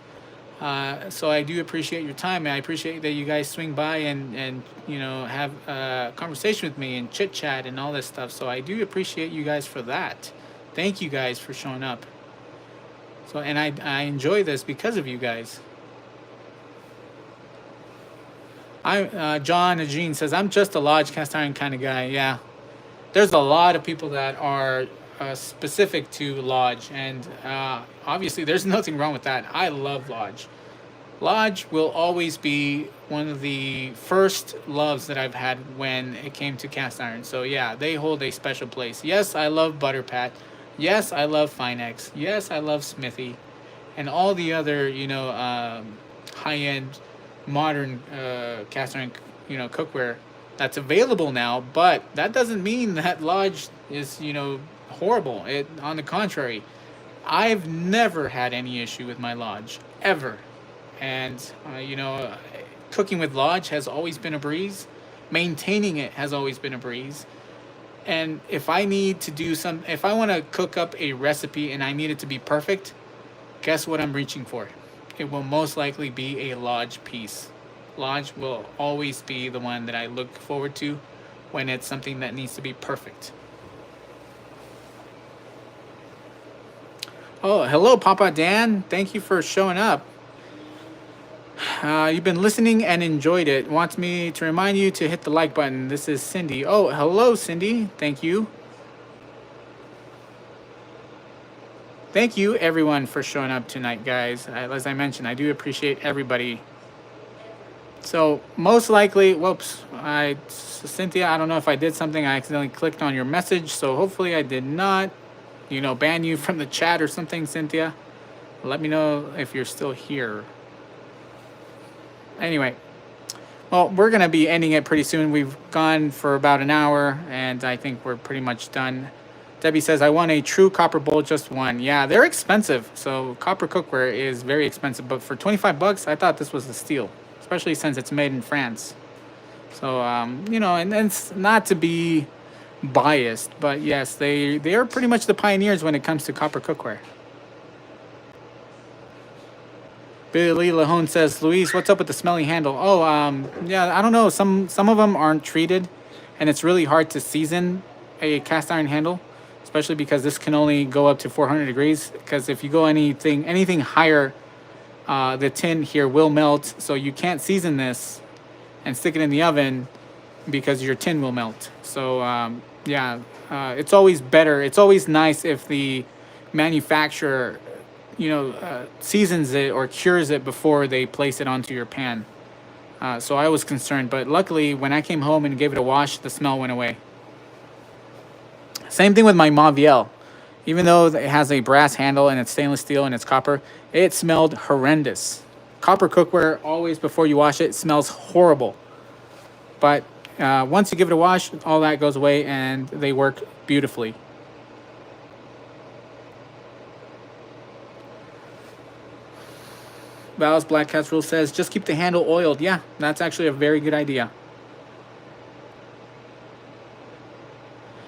So I do appreciate your time. And I appreciate that you guys swing by and have a conversation with me and chit chat and all this stuff. So I do appreciate you guys for that. Thank you guys for showing up. So, and I enjoy this because of you guys. John Eugene says, I'm just a Lodge cast iron kind of guy. Yeah, there's a lot of people that are specific to Lodge, and obviously there's nothing wrong with that. I love Lodge. Lodge will always be one of the first loves that I've had when it came to cast iron. So yeah, they hold a special place. Yes, I love Butter Pat. Yes, I love Finex. Yes, I love Smithy, and all the other high-end modern cast iron cookware that's available now. But that doesn't mean that Lodge is horrible. On the contrary, I've never had any issue with my Lodge ever. And cooking with Lodge has always been a breeze. Maintaining it has always been a breeze. And if I want to cook up a recipe and I need it to be perfect, guess what I'm reaching for? It will most likely be a Lodge piece. Lodge will always be the one that I look forward to when it's something that needs to be perfect. Oh, hello, Papa Dan. Thank you for showing up. You've been listening and enjoyed it. Wants me to remind you to hit the like button. This is Cindy. Oh, hello, Cindy. Thank you. Thank you, everyone, for showing up tonight, guys. As I mentioned, I do appreciate everybody. So most likely, Cynthia, I don't know if I did something. I accidentally clicked on your message, so hopefully I did not, ban you from the chat or something, Cynthia. Let me know if you're still here. Anyway, well, we're going to be ending it pretty soon. We've gone for about an hour, and I think we're pretty much done. Debbie says, I want a true copper bowl, just one. Yeah, they're expensive. So copper cookware is very expensive. But for 25 bucks, I thought this was a steal, especially since it's made in France. So, you know, and it's not to be biased, but yes, they are pretty much the pioneers when it comes to copper cookware. Billy Lahone says, Luis, what's up with the smelly handle? Oh, yeah, I don't know. Some of them aren't treated, and it's really hard to season a cast iron handle, especially because this can only go up to 400 degrees. Because if you go anything higher, the tin here will melt. So you can't season this and stick it in the oven because your tin will melt. So yeah, it's always better. It's always nice if the manufacturer, you know, seasons it or cures it before they place it onto your pan. So I was concerned, but luckily when I came home and gave it a wash, the smell went away. Same thing with my Mauviel. Even though it has a brass handle and it's stainless steel and it's copper, it smelled horrendous. Copper cookware, always before you wash it, smells horrible. But once you give it a wash, all that goes away and they work beautifully. Val's Black Casserole says, just keep the handle oiled. Yeah, that's actually a very good idea.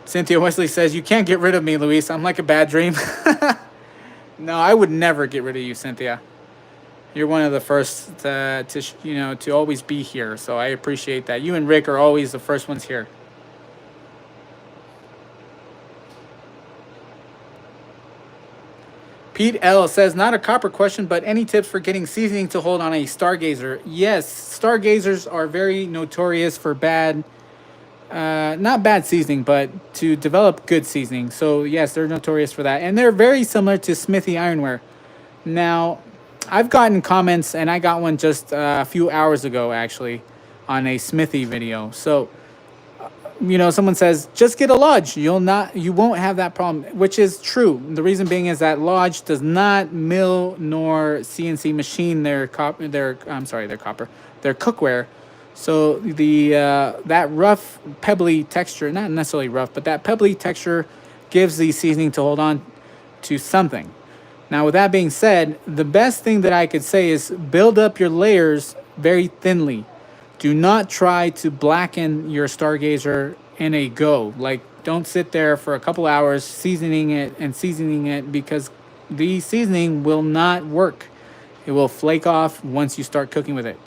Cynthia Wesley says, you can't get rid of me, Luis. I'm like a bad dream. No, I would never get rid of you, Cynthia. You're one of the first to always be here. So I appreciate that. You and Rick are always the first ones here. Pete L says, not a copper question, but any tips for getting seasoning to hold on a Stargazer? Yes, Stargazers are very notorious for bad, not bad seasoning, but to develop good seasoning. So yes, they're notorious for that. And they're very similar to Smithy ironware. Now, I've gotten comments, and I got one just a few hours ago, actually, on a Smithy video. So, you know, someone says, just get a Lodge. You won't have that problem, which is true. The reason being is that Lodge does not mill nor CNC machine their cookware. So that rough, pebbly texture, not necessarily rough, but that pebbly texture gives the seasoning to hold on to something. Now, with that being said, the best thing that I could say is build up your layers very thinly. Do not try to blacken your Stargazer in a go. Like, don't sit there for a couple hours seasoning it because the seasoning will not work. It will flake off once you start cooking with it.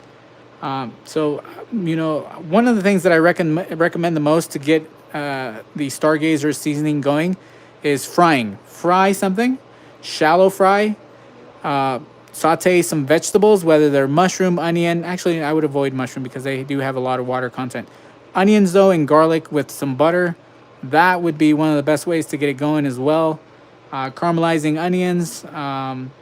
So, you know, one of the things that I recommend the most to get the Stargazer seasoning going is frying. Fry something. Shallow fry, saute some vegetables, whether they're mushroom, onion. Actually, I would avoid mushroom because they do have a lot of water content. Onions, though, and garlic with some butter. That would be one of the best ways to get it going as well. Caramelizing onions,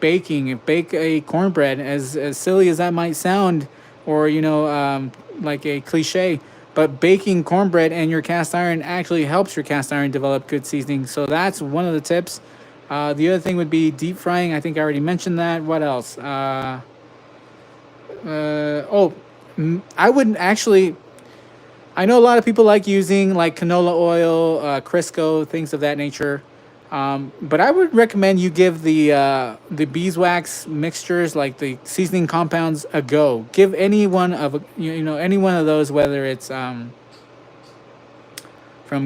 baking. Bake a cornbread, as silly as that might sound, or, you know, like a cliche. But baking cornbread in your cast iron actually helps your cast iron develop good seasoning. So that's one of the tips. The other thing would be deep frying. I think I already mentioned that. What else? I wouldn't actually. I know a lot of people like using like canola oil, Crisco, things of that nature. But I would recommend you give the beeswax mixtures, like the seasoning compounds, a go. Give any one of any one of those, whether it's from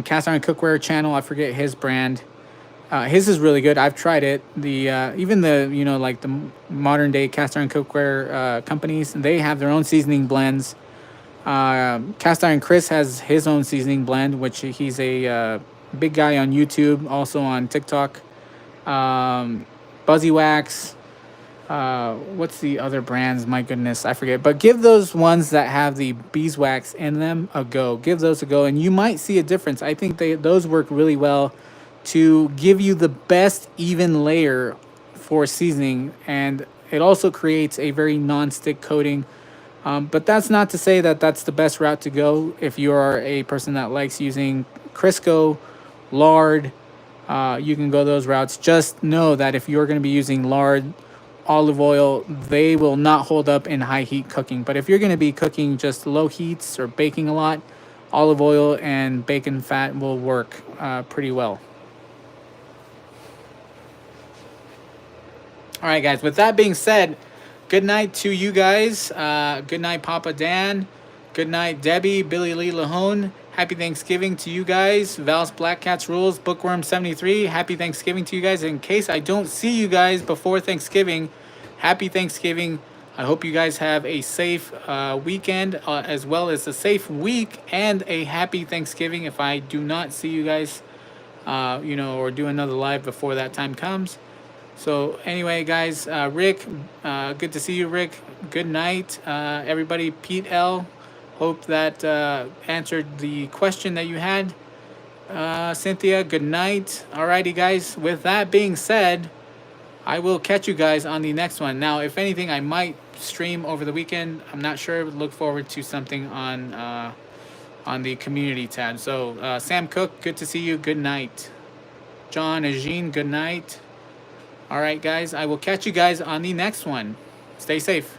Cast Iron Cookware channel. I forget his brand. His is really good. I've tried it. Even like the modern day cast iron cookware companies, they have their own seasoning blends. Cast Iron Chris has his own seasoning blend, which he's a big guy on YouTube, also on TikTok. Buzzy Wax. What's the other brands? My goodness, I forget. But give those ones that have the beeswax in them a go. Give those a go, and you might see a difference. I think those work really well to give you the best even layer for seasoning, and it also creates a very non-stick coating. But that's not to say that that's the best route to go if you are a person that likes using Crisco, lard. You can go those routes. Just know that if you're going to be using lard olive oil, they will not hold up in high heat cooking. But if you're going to be cooking just low heats or baking a lot, olive oil and bacon fat will work pretty well. All right, guys, with that being said, good night to you guys. Good night, Papa Dan. Good night, Debbie, Billy Lee Lahone. Happy Thanksgiving to you guys. Val's Black Cats Rules, Bookworm73. Happy Thanksgiving to you guys. In case I don't see you guys before Thanksgiving, happy Thanksgiving. I hope you guys have a safe weekend as well as a safe week and a happy Thanksgiving if I do not see you guys, or do another live before that time comes. So anyway, guys, Rick, good to see you, Rick. Good night, everybody. Pete L, hope that answered the question that you had. Cynthia, good night. Alrighty, guys. With that being said, I will catch you guys on the next one. Now, if anything, I might stream over the weekend. I'm not sure. Look forward to something on the community tab. So, Sam Cook, good to see you. Good night. John Ajin, good night. All right, guys. I will catch you guys on the next one. Stay safe.